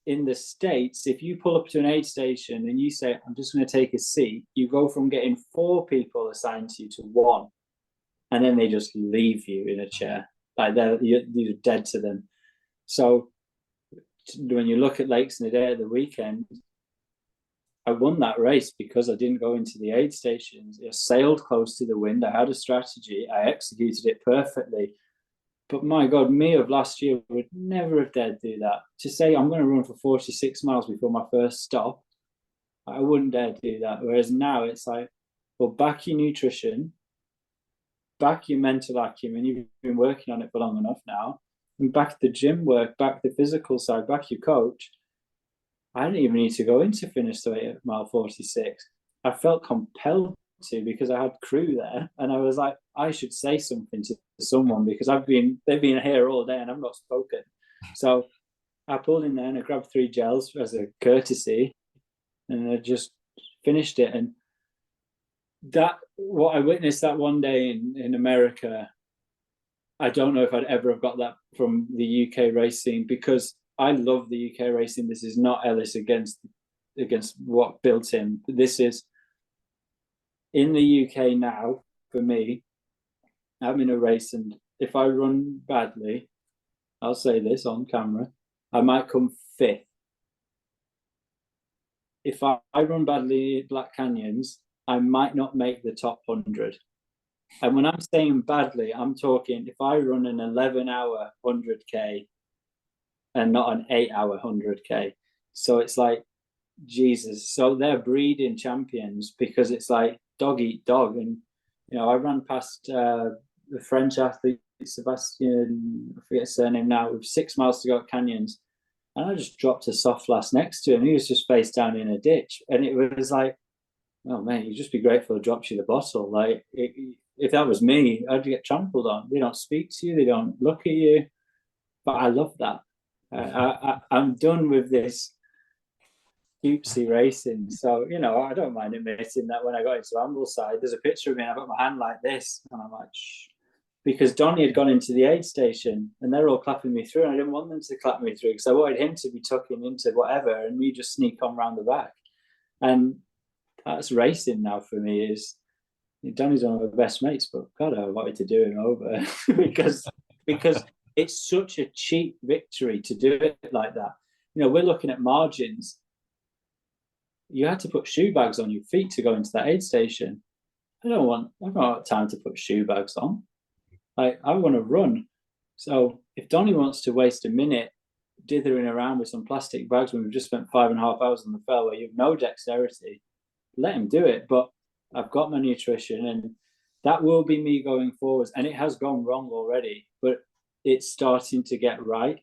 in the States, if you pull up to an aid station and you say, I'm just going to take a seat, you go from getting 4 people assigned to you to 1. And then they just leave you in a chair. Like, you're dead to them. So when you look at Lakes in a Day at the weekend, I won that race because I didn't go into the aid stations. I sailed close to the wind. I had a strategy. I executed it perfectly. But my God, me of last year would never have dared do that. To say I'm going to run for 46 miles before my first stop, I wouldn't dare do that. Whereas now it's like, well, back your nutrition, back your mental acumen. You've been working on it for long enough now. And back the gym work, back the physical side, back your coach. I didn't even need to go in to finish the way at mile 46. I felt compelled to, because I had crew there, and I was like, I should say something to someone, because they've been here all day and I've not spoken. So I pulled in there and I grabbed 3 gels as a courtesy, and I just finished it. And that, what I witnessed that one day in America, I don't know if I'd ever have got that from the UK racing, because I love the UK racing. This is not Ellis against what built him. This is in the UK now. For me, I'm in a race, and if I run badly, I'll say this on camera, I might come 5th. If I run badly at Black Canyons, I might not make the top 100. And when I'm saying badly, I'm talking if I run an 11-hour 100K and not an 8-hour 100K. So it's like, Jesus. So they're breeding champions, because it's like dog eat dog. And, you know, I ran past the French athlete, Sebastian, I forget his surname now, with 6 miles to go at Canyons. And I just dropped a soft lass next to him. He was just face down in a ditch. And it was like, oh, man, you'd just be grateful it drops you the bottle. Like, if that was me, I'd get trampled on. They don't speak to you. They don't look at you. But I love that. I'm done with this cutesy racing. So, you know, I don't mind admitting that when I got into Ambleside, there's a picture of me and I've got my hand like this. And I'm like, shh. because Donny had gone into the aid station and they're all clapping me through, and I didn't want them to clap me through because I wanted him to be tucking into whatever and me just sneak on round the back. And that's racing now for me. Is Donny's one of my best mates, but God, I wanted to do him over because it's such a cheap victory to do it like that. You know, we're looking at margins. You had to put shoe bags on your feet to go into that aid station. I've not got time to put shoe bags on. Like, I want to run. So if Donny wants to waste a minute dithering around with some plastic bags when we've just spent 5.5 hours on the fell where you have no dexterity, let him do it. But I've got my nutrition, and that will be me going forwards. And it has gone wrong already, but it's starting to get right.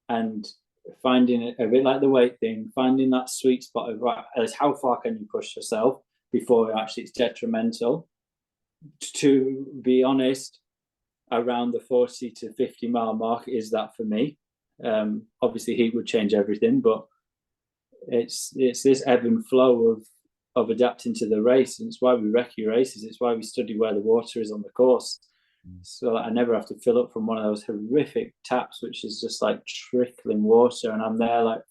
And finding it a bit like the weight thing, finding that sweet spot of right, how far can you push yourself before actually it's detrimental. To be honest, around the 40 to 50 mile mark is that for me. Obviously heat would change everything, but it's this ebb and flow of adapting to the race, and it's why we recce races. It's why we study where the water is on the course, so that I never have to fill up from one of those horrific taps, which is just like trickling water, and I'm there like,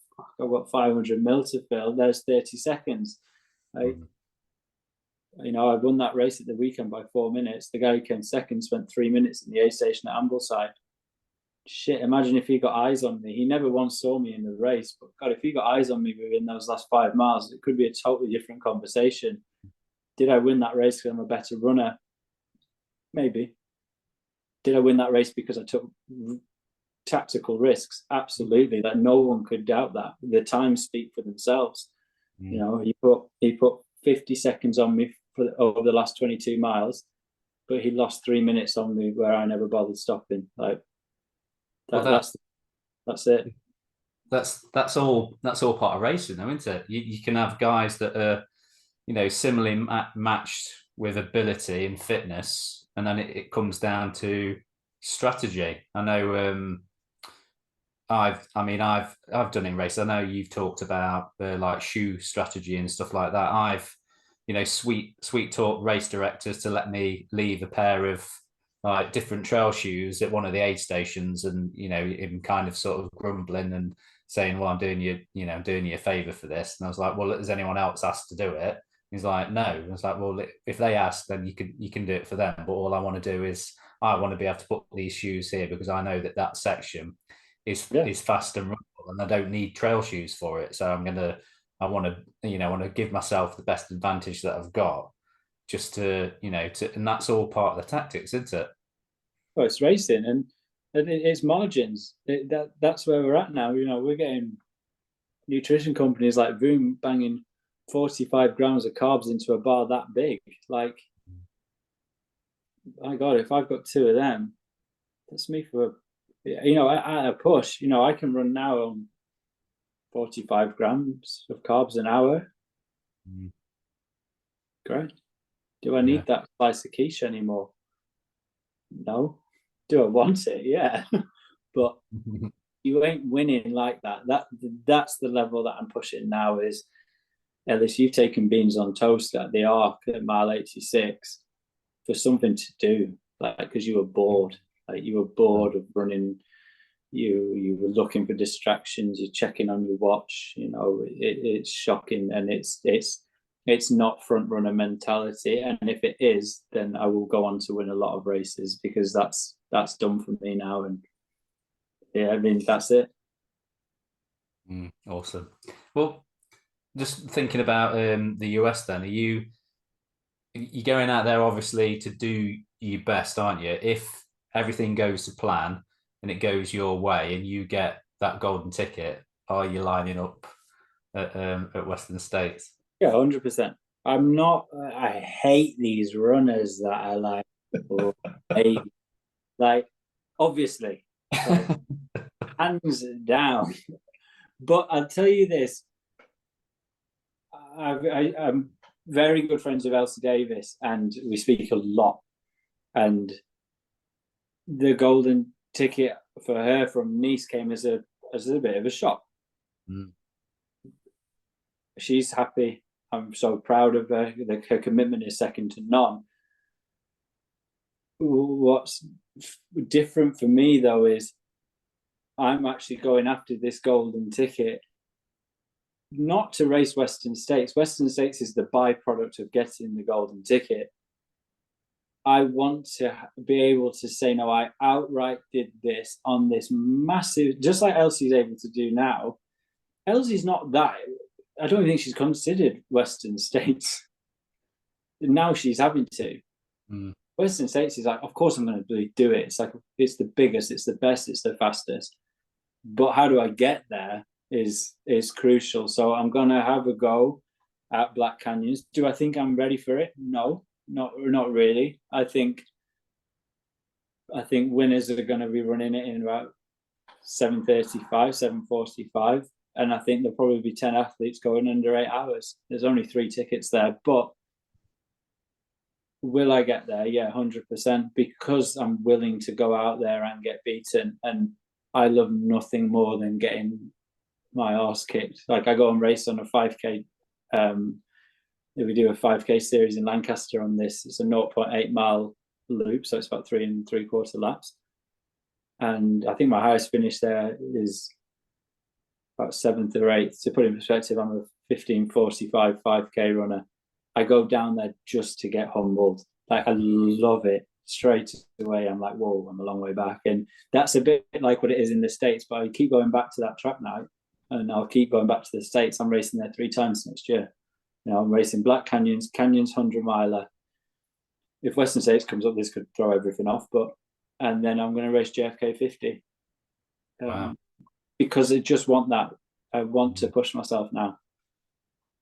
I've got 500 mil to fill. There's 30 seconds. You know, I won that race at the weekend by 4 minutes. The guy who came second spent 3 minutes in the aid station at Ambleside. Shit, imagine if he got eyes on me. He never once saw me in the race, but God, if he got eyes on me within those last 5 miles, it could be a totally different conversation. Did I win that race because I'm a better runner? Maybe. Did I win that race because I took tactical risks? Absolutely. That no one could doubt that. The times speak for themselves. You know, he put 50 seconds on me over the last 22 miles, but he lost 3 minutes on me where I never bothered stopping. Like that's it. That's all part of racing, though, isn't it? You can have guys that are, you know, similarly matched with ability and fitness, and then it comes down to strategy. I know. I've done in race. I know you've talked about like shoe strategy and stuff like that. I've, you know, sweet talk race directors to let me leave a pair of like different trail shoes at one of the aid stations, and you know, him kind of sort of grumbling and saying, "Well, I'm doing you a favor for this." And I was like, "Well, has anyone else asked to do it?" He's like, "No." And I was like, "Well, if they ask, then you can do it for them. But all I want to do is I want to be able to put these shoes here because I know that section is fast and runnable, and I don't need trail shoes for it. So I want to give myself the best advantage that I've got, just to, you know, and that's all part of the tactics, isn't it?" Well, it's racing, and it's margins. That's where we're at now. You know, we're getting nutrition companies like Voom banging 45 grams of carbs into a bar that big. Like, my God, if I've got 2 of them, that's me for, you know, at a push. You know, I can run now on 45 grams of carbs an hour. Great. Do I need that slice of quiche anymore? No. Do I want it? Yeah. But you ain't winning like that. That's the level that I'm pushing now. Is Ellis, you've taken beans on toast at the Arc at mile 86 for something to do, like, because you were bored. Like, you were bored of running. You were looking for distractions. You're checking on your watch. You know, it's shocking, and it's not front runner mentality. And if it is, then I will go on to win a lot of races, because that's done for me now. And yeah, I mean, that's it. Awesome. Well, just thinking about the US, then, are you going out there obviously to do your best, aren't you? If everything goes to plan and it goes your way and you get that golden ticket, are you lining up at Western States? Yeah, 100%. I'm not. I hate these runners that are like, like, obviously, like, hands down. But I'll tell you this: I'm very good friends with Elsie Davis, and we speak a lot. And the golden ticket for her from Nice came as a bit of a shock. She's happy. I'm so proud of her. Her commitment is second to none. What's different for me though is I'm actually going after this golden ticket not to race Western States. Western States is the byproduct of getting the golden ticket. I want to be able to say, no, I outright did this on this massive, just like Elsie's able to do now. Elsie's not that, I don't think she's considered Western States. Now she's having to. Western States is like, of course I'm going to do it. It's like, it's the biggest, it's the best, it's the fastest. But how do I get there is crucial. So I'm going to have a go at Black Canyons. Do I think I'm ready for it? No, not really. I think winners are going to be running it in about 7:35, 7:45. And I think there'll probably be 10 athletes going under 8 hours. There's only 3 tickets there. But will I get there? Yeah, 100%. Because I'm willing to go out there and get beaten. And I love nothing more than getting my arse kicked. Like I go and race on a 5K. We do a 5K series in Lancaster on this. It's a 0.8 mile loop. So it's about 3 3/4 laps. And I think my highest finish there is about 7th or 8th. To put in perspective, I'm a 15:45 5K runner. I go down there just to get humbled. Like I love it. Straight away, I'm like, whoa, I'm a long way back. And that's a bit like what it is in the States, but I keep going back to that track now, and I'll keep going back to the States. I'm racing there 3 times next year. You know, I'm racing Black Canyons 100 miler. If Western States comes up, this could throw everything off, and then I'm going to race JFK 50. Wow. Because I just want that. I want to push myself now.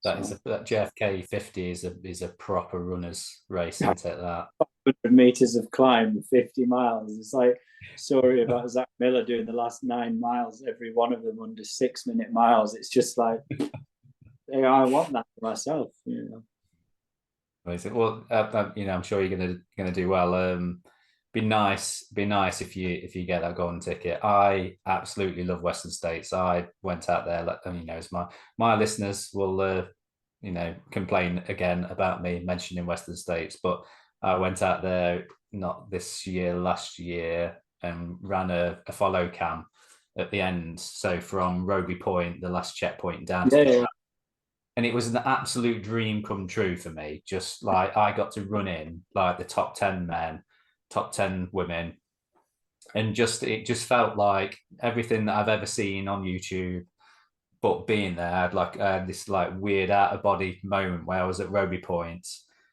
That JFK 50 is a proper runner's race, isn't it? That 100 meters of climb, 50 miles. It's like story about Zach Miller doing the last 9 miles, every one of them under 6-minute miles. It's just like, I want that for myself. You know. Well, you know, I'm sure you're gonna do well. Be nice if you get that golden ticket. I absolutely love Western States. I went out there, you know, as my listeners will you know, complain again about me mentioning Western States, but I went out there not this year, last year, and ran a follow cam at the end. So from Rogby Point, the last checkpoint, down to the track. And it was an absolute dream come true for me. Just like I got to run in like the top 10 men, top 10 women, and it just felt like everything that I've ever seen on YouTube. But being there, I had like this like weird out of body moment where I was at Rogby Point.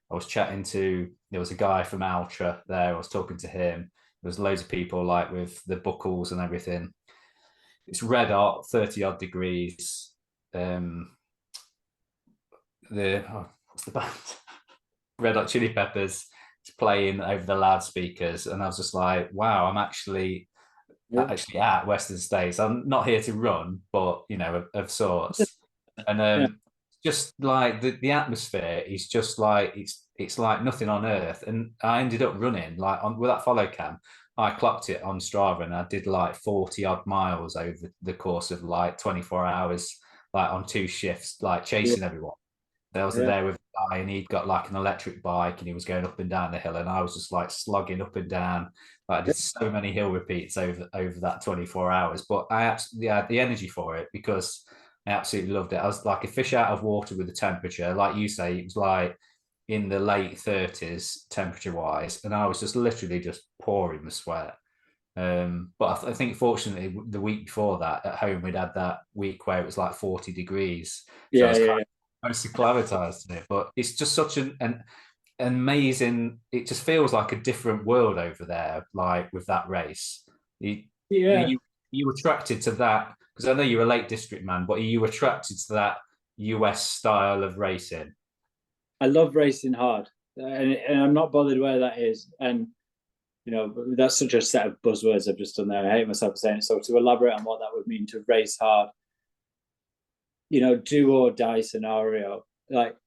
I was chatting to, there was a guy from Ultra there. I was talking to him. There was loads of people like with the buckles and everything. It's red hot, 30 odd degrees. What's the band? Red Hot Chili Peppers is playing over the loudspeakers, and I was just like, wow, I'm actually at Western States. I'm not here to run, but you know, of sorts. And just like the atmosphere is just like it's like nothing on earth. And I ended up running like with that follow cam. I clocked it on Strava, and I did like 40 odd miles over the course of like 24 hours, like on 2 shifts, like chasing everyone. I was there with a guy, and he'd got like an electric bike, and he was going up and down the hill, and I was just like slogging up and down. Like I did so many hill repeats over that 24 hours, but I absolutely had the energy for it because I absolutely loved it. I was like a fish out of water with the temperature. Like you say, it was like in the late 30s temperature wise, and I was just literally just pouring the sweat. But I think fortunately the week before that at home we'd had that week where it was like 40 degrees. So I was kind of most acclimatized to it, but it's just such an amazing. It just feels like a different world over there. Like with that race, you attracted to that because I know you're a Lake District man, but are you attracted to that US style of racing? I love racing hard, and I'm not bothered where that is. And you know, that's such a set of buzzwords I've just done there. I hate myself for saying it. So to elaborate on what that would mean to race hard, you know, do or die scenario. Like,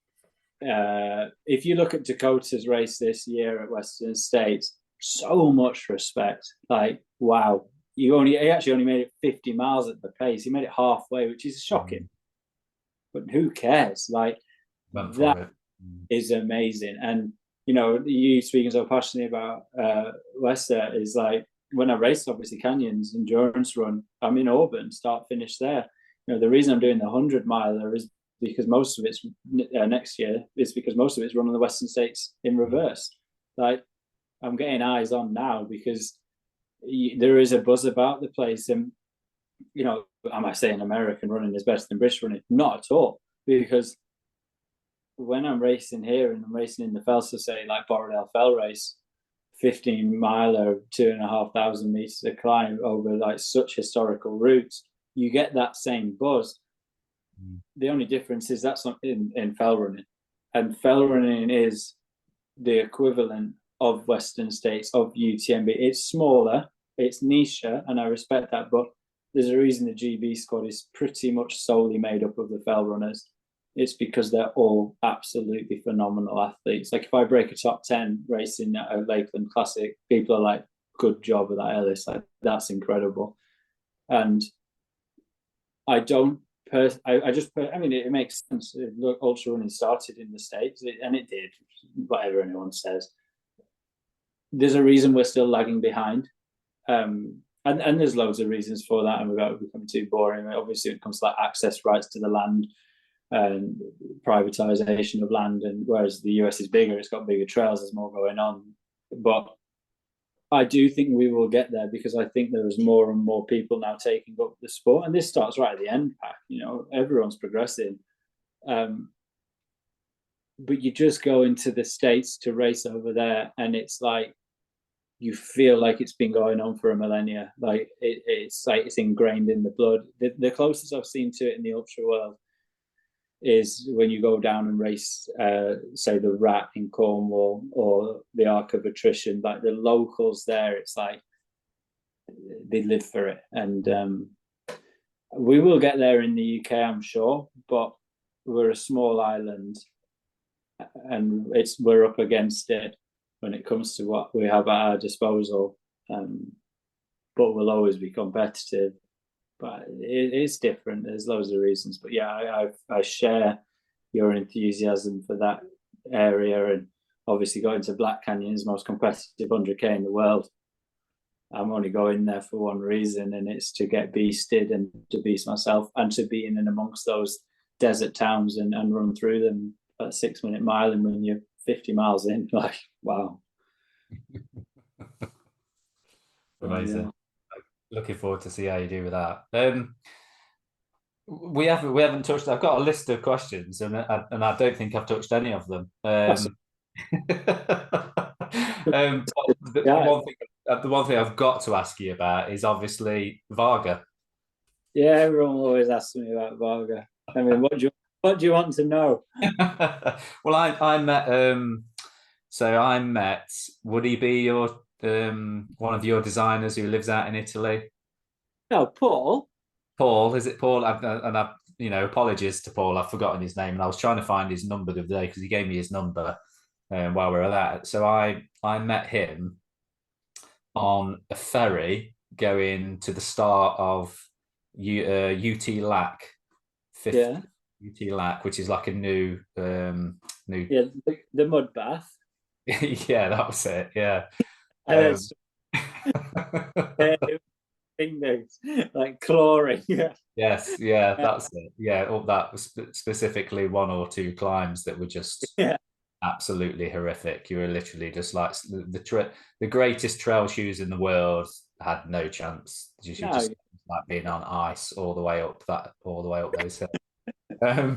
if you look at Dakota's race this year at Western States, so much respect. Like, wow, he actually only made it 50 miles at the pace. He made it halfway, which is shocking. But who cares? Like, that is amazing. And you know, you speaking so passionately about Leicester is like, when I race, obviously canyons, endurance run, I'm in Auburn, start finish there. You know, the reason I'm doing the 100 miler is because most of it's next year is because most of it's run on the Western States in reverse. Like, I'm getting eyes on now because there is a buzz about the place. And, you know, am I saying American running is better than British running? Not at all. Because when I'm racing here and I'm racing in the Fell, so say like Borrowdale Fell race, 15 miler, 2,500 meters of climb over like such historical routes, you get that same buzz. The only difference is that's not in fell running, and fell running is the equivalent of Western States, of UTMB. It's smaller, it's nicher, and I respect that, but there's a reason the GB squad is pretty much solely made up of the fell runners. It's because they're all absolutely phenomenal athletes. Like, if I break a top 10 racing at a Lakeland Classic, people are like, good job with that, Ellis. Like, that's incredible. And I don't, I mean, it makes sense. Look, ultra running started in the States, and it did, whatever anyone says. There's a reason we're still lagging behind. And there's loads of reasons for that, and without becoming too boring, obviously when it comes to like access rights to the land and privatization of land, and whereas the US is bigger, it's got bigger trails, there's more going on. But I do think we will get there, because I think there's more and more people now taking up the sport, and this starts right at the end pack. You know, everyone's progressing, but you just go into the States to race over there, and it's like you feel like it's been going on for a millennia. Like it's like it's ingrained in the blood. The closest I've seen to it in the ultra world is when you go down and race, say the Rat in Cornwall or the Arc of Attrition. Like, the locals there, it's like they live for it. And we will get there in the UK, I'm sure, but we're a small island, and we're up against it when it comes to what we have at our disposal. But we'll always be competitive. But it's different. There's loads of reasons. But yeah, I share your enthusiasm for that area, and obviously going to Black Canyon's most competitive 100K in the world. I'm only going there for one reason, and it's to get beasted and to beast myself, and to be in and amongst those desert towns and run through them at 6 minute mile, and when you're 50 miles in, like, wow. Amazing. Yeah. Looking forward to see how you do with that. We haven't touched. I've got a list of questions, and I don't think I've touched any of them. The one thing I've got to ask you about is obviously Vaga. Yeah, everyone always asks me about Vaga. I mean, what do you want to know? Well, I met. So I met. Would he be your one of your designers who lives out in Italy? No, Paul. Paul, is it Paul? Apologies to Paul, I've forgotten his name, and I was trying to find his number the other day because he gave me his number while we were at it. So I met him on a ferry going to the start of UT Lac, UT Lac, which is like a new yeah, the mud bath. Yeah, that was it. Yeah. Fingers like clawing. Yes, yeah, that's it. Yeah, all that was specifically one or two climbs that were just absolutely horrific. You were literally just like the greatest trail shoes in the world had no chance. You should just like being on ice all the way up those hills.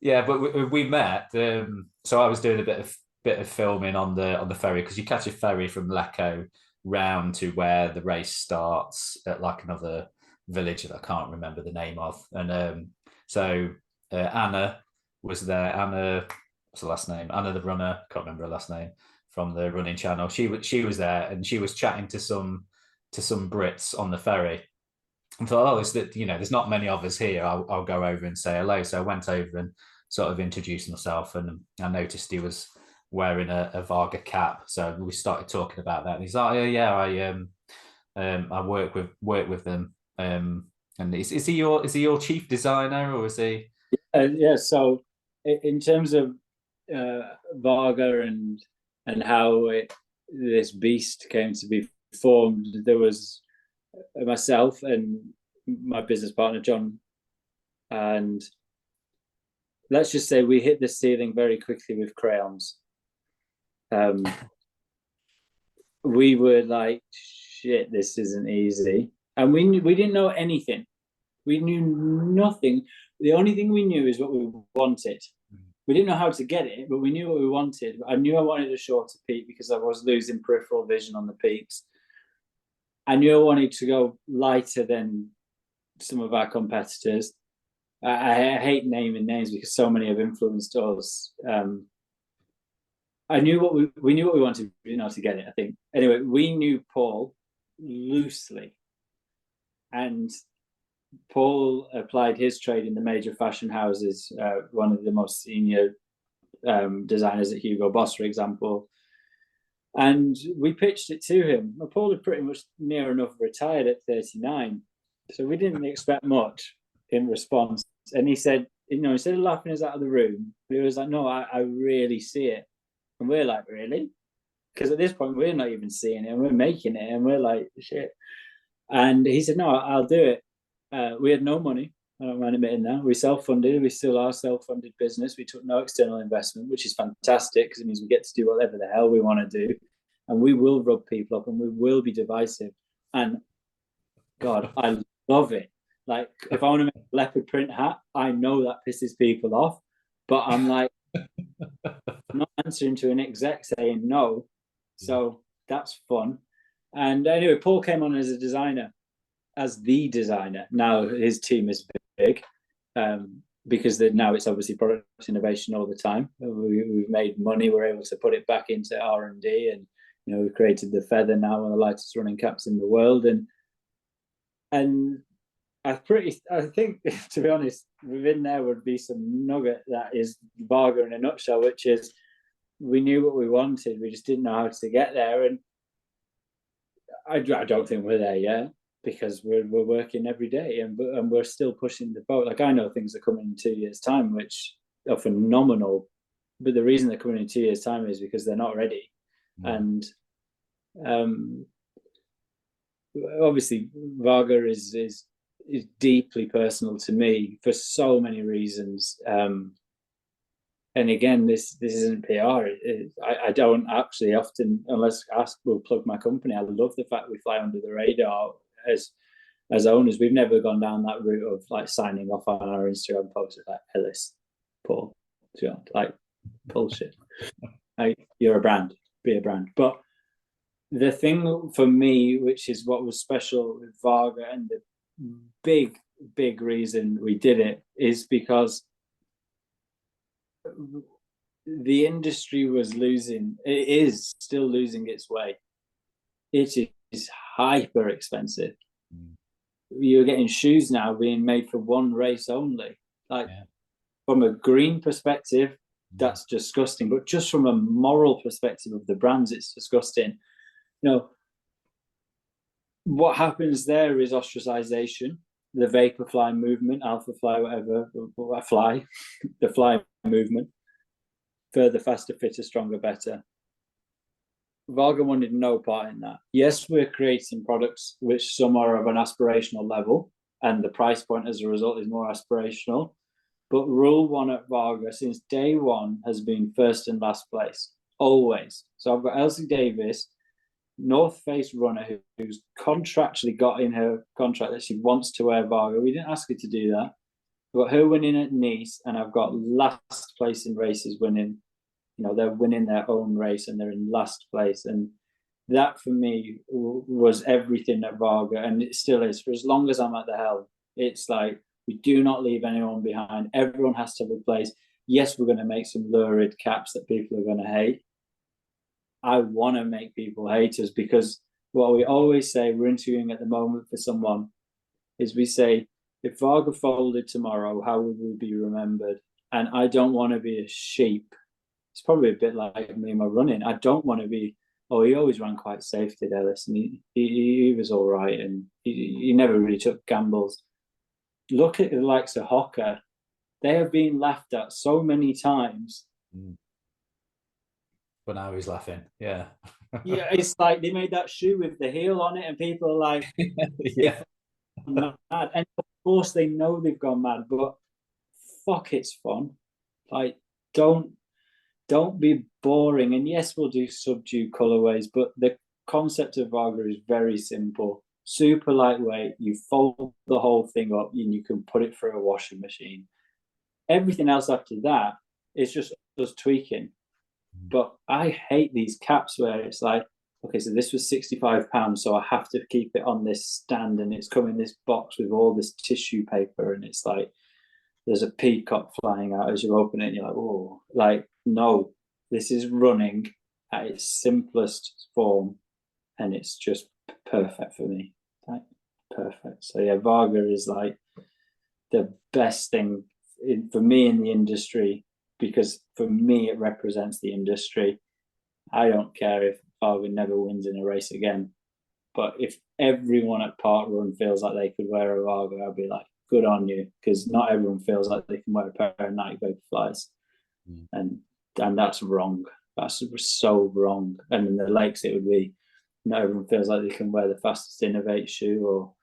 Yeah, but we met. So I was doing a bit of filming on the ferry, because you catch a ferry from Lecco round to where the race starts at like another village that I can't remember the name of. And so Anna was there. Anna, what's the last name? Anna the runner, can't remember her last name, from the running channel. She was there, and she was chatting to some Brits on the ferry. I thought, there's not many of us here. I'll go over and say hello. So I went over and sort of introduced myself, and I noticed he was wearing a Vaga cap. So we started talking about that. And he's like, oh, yeah, I work with them. And is he your chief designer, or is he? Yeah. So in terms of Vaga and and how this beast came to be formed. There was myself and my business partner John, and let's just say we hit the ceiling very quickly with crayons. We were like, shit, this isn't easy. And we didn't know anything. We knew nothing. The only thing we knew is what we wanted. We didn't know how to get it, but we knew what we wanted. I knew I wanted a shorter peak because I was losing peripheral vision on the peaks. I knew I wanted to go lighter than some of our competitors. I hate naming names because so many have influenced us. I knew what we knew what we wanted, we didn't know how to get it, I think. Anyway, we knew Paul loosely. And Paul applied his trade in the major fashion houses, one of the most senior designers at Hugo Boss, for example. And we pitched it to him. Well, Paul had pretty much near enough retired at 39. So we didn't expect much in response. And he said, instead of laughing us out of the room, he was like, no, I really see it. And we're like, really? Because at this point, we're not even seeing it and we're making it. And we're like, shit. And he said, no, I'll do it. We had no money. I don't mind admitting that. We self-funded. We still are self-funded business. We took no external investment, which is fantastic because it means we get to do whatever the hell we want to do. And we will rub people up and we will be divisive. And God, I love it. Like, if I want to make a leopard print hat, I know that pisses people off. But I'm like, I'm not answering to an exec saying no. So that's fun. And anyway, Paul came on as a designer, as the designer. Now his team is big because now it's obviously product innovation all the time. We've made money. We're able to put it back into R&D, and we've created the Feather, now one of the lightest running caps in the world. And I think, to be honest, within there would be some nugget that is Vaga in a nutshell, which is we knew what we wanted. We just didn't know how to get there. And I don't think we're there yet because we're working every day and we're still pushing the boat. Like, I know things are coming in 2 years' time, which are phenomenal. But the reason they're coming in 2 years' time is because they're not ready. And obviously, Vaga is deeply personal to me for so many reasons. And again, this isn't PR. I don't actually often, unless ask, will plug my company. I love the fact we fly under the radar as owners. We've never gone down that route of like signing off on our Instagram posts like Ellis, Paul, like bullshit. Like, you're a brand, be a brand. But the thing for me, which is what was special with Vaga, and the big reason we did it, is because the industry was losing. It is still losing its way. It is hyper expensive. You're getting shoes now being made for one race only. Like, from a green perspective, that's disgusting. But just from a moral perspective of the brands, it's disgusting. What happens there is ostracization. The Vaporfly movement, Alpha Fly, whatever, fly, the fly movement, further, faster, fitter, stronger, better. Vaga wanted no part in that. Yes, we're creating products which some are of an aspirational level, and the price point as a result is more aspirational. But rule one at Vaga since day one has been first and last place, always. So I've got Elsie Davis, North Face runner, who's contractually got in her contract that she wants to wear Vaga. We didn't ask her to do that. I've got her winning at Nice, and I've got last place in races winning. They're winning their own race and they're in last place. And that for me was everything at Vaga, and it still is. For as long as I'm at the helm, it's like, we do not leave anyone behind. Everyone has to have a place. Yes, we're going to make some lurid caps that people are going to hate. I want to make people hate us, because what we always say, we're interviewing at the moment for someone, is we say, if Vaga folded tomorrow, how would we be remembered? And I don't want to be a sheep. It's probably a bit like me and my running. I don't want to be, he always ran quite safe, did Ellis, and he was all right, and he never really took gambles. Look at the likes of Hocker. They have been laughed at so many times. But now he's laughing. Yeah. Yeah, it's like they made that shoe with the heel on it, and people are like, Yeah. mad. And of course, they know they've gone mad, but fuck, it's fun. Like, don't be boring. And yes, we'll do subdued colorways, but the concept of Vaga is very simple. Super lightweight. You fold the whole thing up and you can put it through a washing machine. Everything else after that is just us tweaking. But I hate these caps where it's like, okay, so this was £65, so I have to keep it on this stand, and it's come in this box with all this tissue paper, and it's like there's a peacock flying out as you open it, and you're like, oh, like, no, this is running at its simplest form, and it's just perfect for me. Like, perfect. So yeah, Vaga is like the best thing for me in the industry, because for me it represents the industry. I don't care if Vaga never wins in a race again, but if everyone at Park Run feels like they could wear a Vaga, I'd be like, good on you, because not everyone feels like they can wear a pair of Nike Vaporflies, and that's wrong. That's so wrong. And in the lakes, it would be not everyone feels like they can wear the fastest Innovate shoe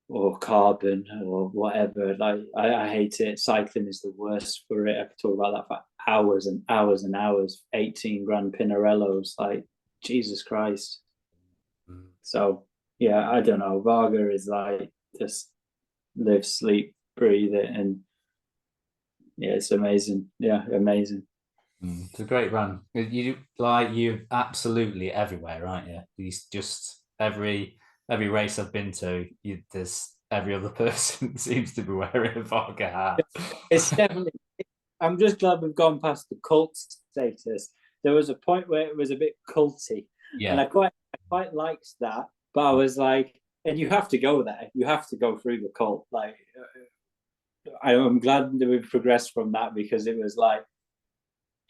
or carbon or whatever. Like, I hate it. Cycling is the worst for it. I could talk about that for hours and hours and hours. 18 grand Pinarellos, like, Jesus Christ. So yeah, I don't know. Vaga is like just live, sleep, breathe it, and yeah, it's amazing. Yeah, amazing. It's a great run. You absolutely everywhere, right? Yeah, he's just every race I've been to, there's every other person seems to be wearing a Vaga hat. It's definitely. I'm just glad we've gone past the cult status. There was a point where it was a bit culty, and I quite liked that. But I was like, and you have to go there. You have to go through the cult. Like, I'm glad that we've progressed from that, because it was like,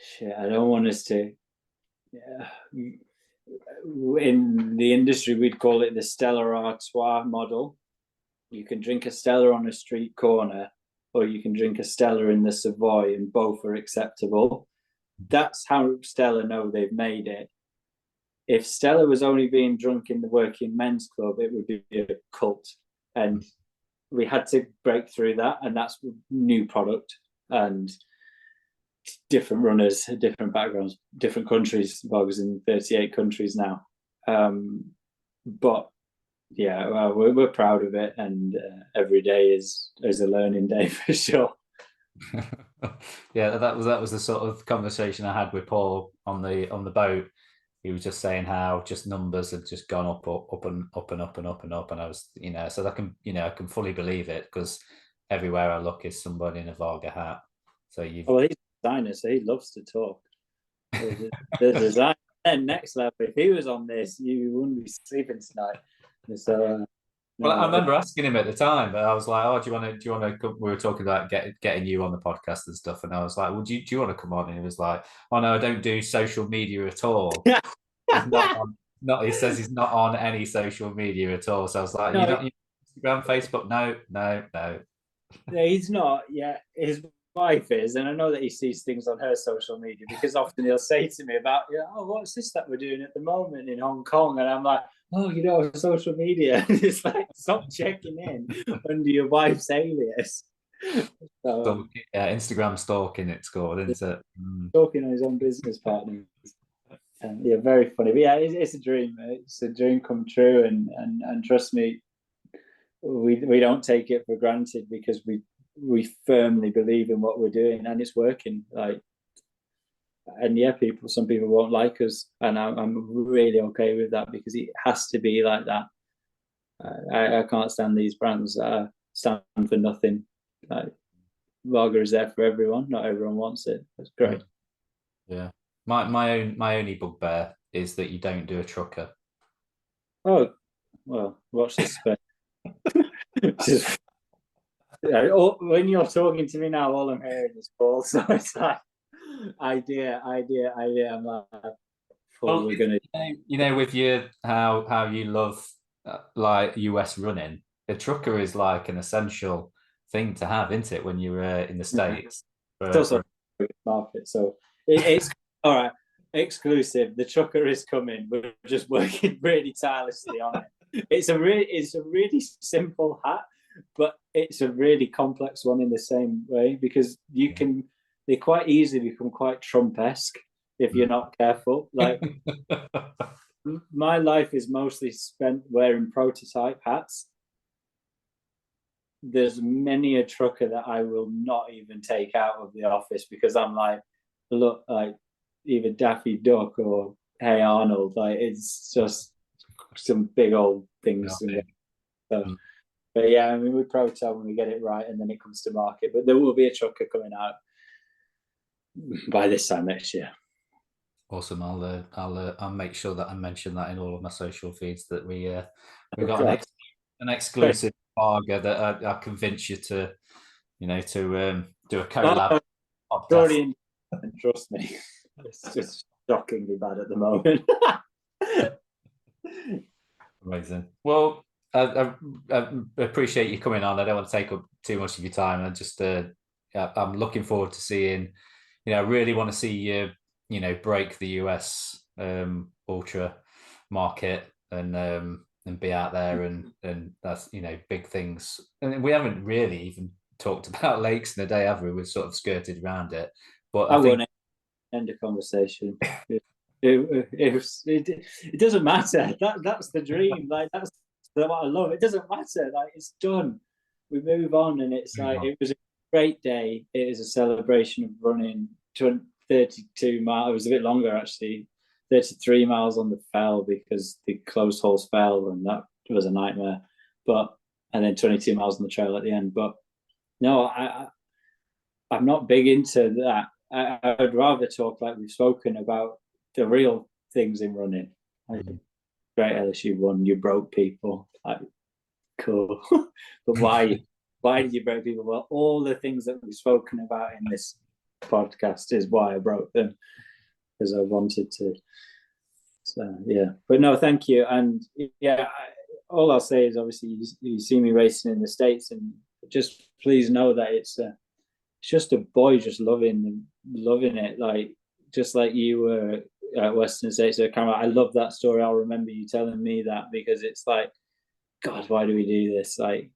shit, I don't want us to. Yeah, in the industry, we'd call it the Stella Artois model. You can drink a Stella on a street corner, or you can drink a Stella in the Savoy, and both are acceptable. That's how Stella know they've made it. If Stella was only being drunk in the working men's club, it would be a cult. And we had to break through that, and that's new product and different runners, different backgrounds, different countries. Vaga's in 38 countries now. But yeah, well, we're proud of it, and every day is a learning day for sure. Yeah, that was the sort of conversation I had with Paul on the boat. He was just saying how just numbers had just gone up and up and up and up and up, and I was, so I can fully believe it, because everywhere I look is somebody in a Vaga hat. So well, he's a designer, so he loves to talk. The design next level. If he was on this, you wouldn't be sleeping tonight. So well, I remember asking him at the time, but I was like, "Oh, do you want to?" We were talking about getting you on the podcast and stuff, and I was like, "Well, do you want to come on?" And he was like, "Oh no, I don't do social media at all." He's not on, not. He says he's not on any social media at all. So I was like, "You're not Instagram, Facebook?" No. He's not. Yeah, his wife is, and I know that he sees things on her social media, because often he'll say to me about, oh, what's this that we're doing at the moment in Hong Kong, and I'm like, oh, social media. It's like, stop checking in under your wife's alias. So, Instagram stalking, it's called, isn't it? Talking on his own business partners. Yeah, very funny. But yeah, it's a dream. It's a dream come true, and trust me, we don't take it for granted, because we firmly believe in what we're doing, and it's working. Like, and yeah, some people won't like us, and I'm really okay with that, because it has to be like that. I can't stand these brands that stand for nothing. Like, Vaga is there for everyone. Not everyone wants it. That's great. Yeah. My only bugbear is that you don't do a trucker. Oh, well, watch this space. Just, when you're talking to me now, all I'm hearing is Paul. So it's like idea. I'm like, well, we're gonna. With you, how you love like US running, a trucker is like an essential thing to have, isn't it, when you're in the States? It's also a market, so it's all right. exclusive. The trucker is coming. We're just working really tirelessly on it. It's a really simple hat, but it's a really complex one in the same way, because they quite easily become quite Trump-esque if you're not careful. Like my life is mostly spent wearing prototype hats. There's many a trucker that I will not even take out of the office because I'm like, look like either Daffy Duck or Hey Arnold. Like it's just some big old things. Yeah. So, but yeah, I mean, we prototype when we get it right, and then it comes to market. But there will be a trucker coming out by this time next year. Awesome. I'll make sure that I mention that in all of my social feeds that we got an exclusive Vaga that I convince you to, to do a collab podcast. And trust me, it's just shockingly bad at the moment. Amazing. Well, I appreciate you coming on. I don't want to take up too much of your time. I just I'm looking forward to seeing. I really want to see you, break the US ultra market and be out there and that's big things. And we haven't really even talked about lakes in a day, have we? We've sort of skirted around it. But I think... won't end a conversation. It doesn't matter. That's the dream. Like that's what I love. It doesn't matter. Like it's done. We move on, and it's like it was a great day. It is a celebration of running 32 miles. It was a bit longer actually. 33 miles on the fell because the closed holes fell, and that was a nightmare. And then 22 miles on the trail at the end. But no, I'm not big into that. I'd rather talk like we've spoken about the real things in running. Like, great, Ellis, you won. You broke people. Like, cool. But why? Why did you break people? Well, all the things that we've spoken about in this podcast is why I broke them, because I wanted to. So yeah, but no, thank you. And yeah, all I'll say is obviously you see me racing in the States, and just please know that it's just a boy just loving it, like just like you were at Western States. I love that story. I'll remember you telling me that, because it's like, God, why do we do this? Like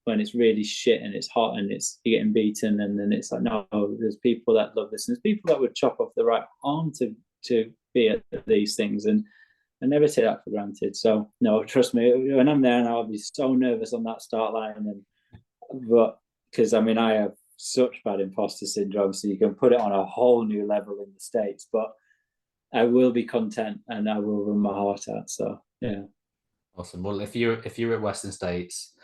when it's really shit and it's hot and you're getting beaten, and then it's like, no, there's people that love this, and there's people that would chop off the right arm to be at these things, and I never take that for granted. So no, trust me, when I'm there, and I'll be so nervous on that start line, but because I mean I have such bad imposter syndrome, so you can put it on a whole new level in the States, but I will be content and I will run my heart out. So yeah. Awesome. Well, if you're at Western States,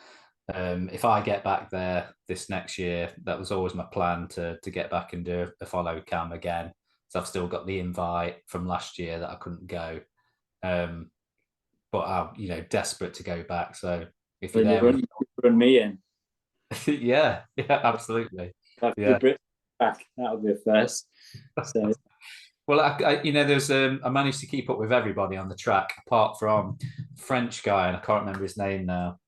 if I get back there this next year, that was always my plan to get back and do a follow cam again. So I've still got the invite from last year that I couldn't go, but I'm desperate to go back. So if you're there, run me in. yeah, absolutely. Yeah, back, that'll be a first. So. Well, there's I managed to keep up with everybody on the track apart from French guy, and I can't remember his name now,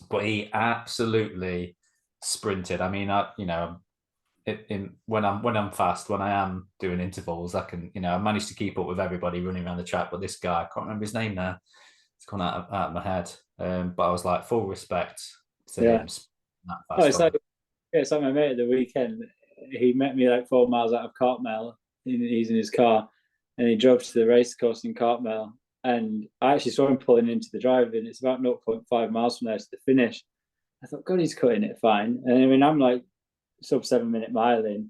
but he absolutely sprinted. I mean, when I'm fast, when I am doing intervals, I can, I managed to keep up with everybody running around the track. But this guy, I can't remember his name now. It's gone out of my head. But I was like, full respect to him. It's like my mate at the weekend. He met me like 4 miles out of Cartmel. He's in his car, and he drove to the race course in Cartmel. And I actually saw him pulling into the drive, and it's about 0.5 miles from there to the finish. I thought, God, he's cutting it fine. And I mean, I'm like sub 7 minute mile in,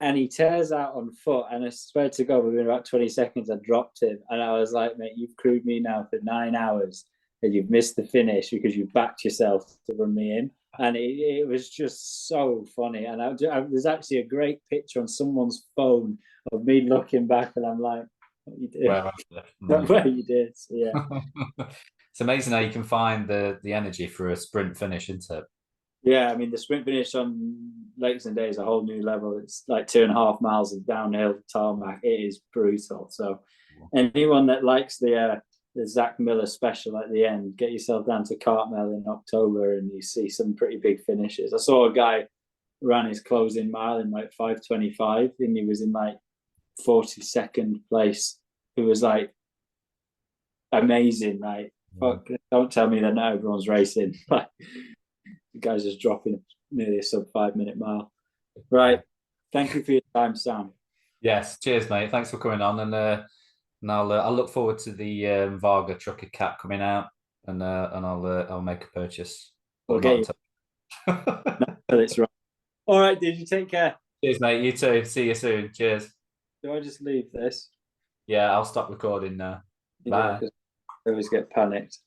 and he tears out on foot. And I swear to God, within about 20 seconds, I dropped him. And I was like, mate, you've crewed me now for 9 hours, and you've missed the finish because you backed yourself to run me in. And it was just so funny. And there's actually a great picture on someone's phone of me looking back, and I'm like, what you did? Where you did? So, yeah. It's amazing how you can find the energy for a sprint finish, isn't it? Yeah, I mean, the sprint finish on Lakes and Day is a whole new level. It's like 2.5 miles of downhill tarmac. It is brutal. So anyone that likes the Zach Miller special at the end, get yourself down to Cartmel in October, and you see some pretty big finishes. I saw a guy ran his closing mile in like 5:25, and he was in like 42nd place, who was like amazing. Like, fuck, don't tell me that not everyone's racing. Like, the guy's just dropping nearly a sub 5 minute mile. Right. Thank you for your time, Sam. Yes, cheers, mate. Thanks for coming on, and I'll look forward to the Vaga trucker cap coming out, and I'll make a purchase. We'll get you. It's right. All right, dude. You take care. Cheers, mate. You too. See you soon. Cheers. Do I just leave this? Yeah, I'll stop recording now. Bye. I always get panicked.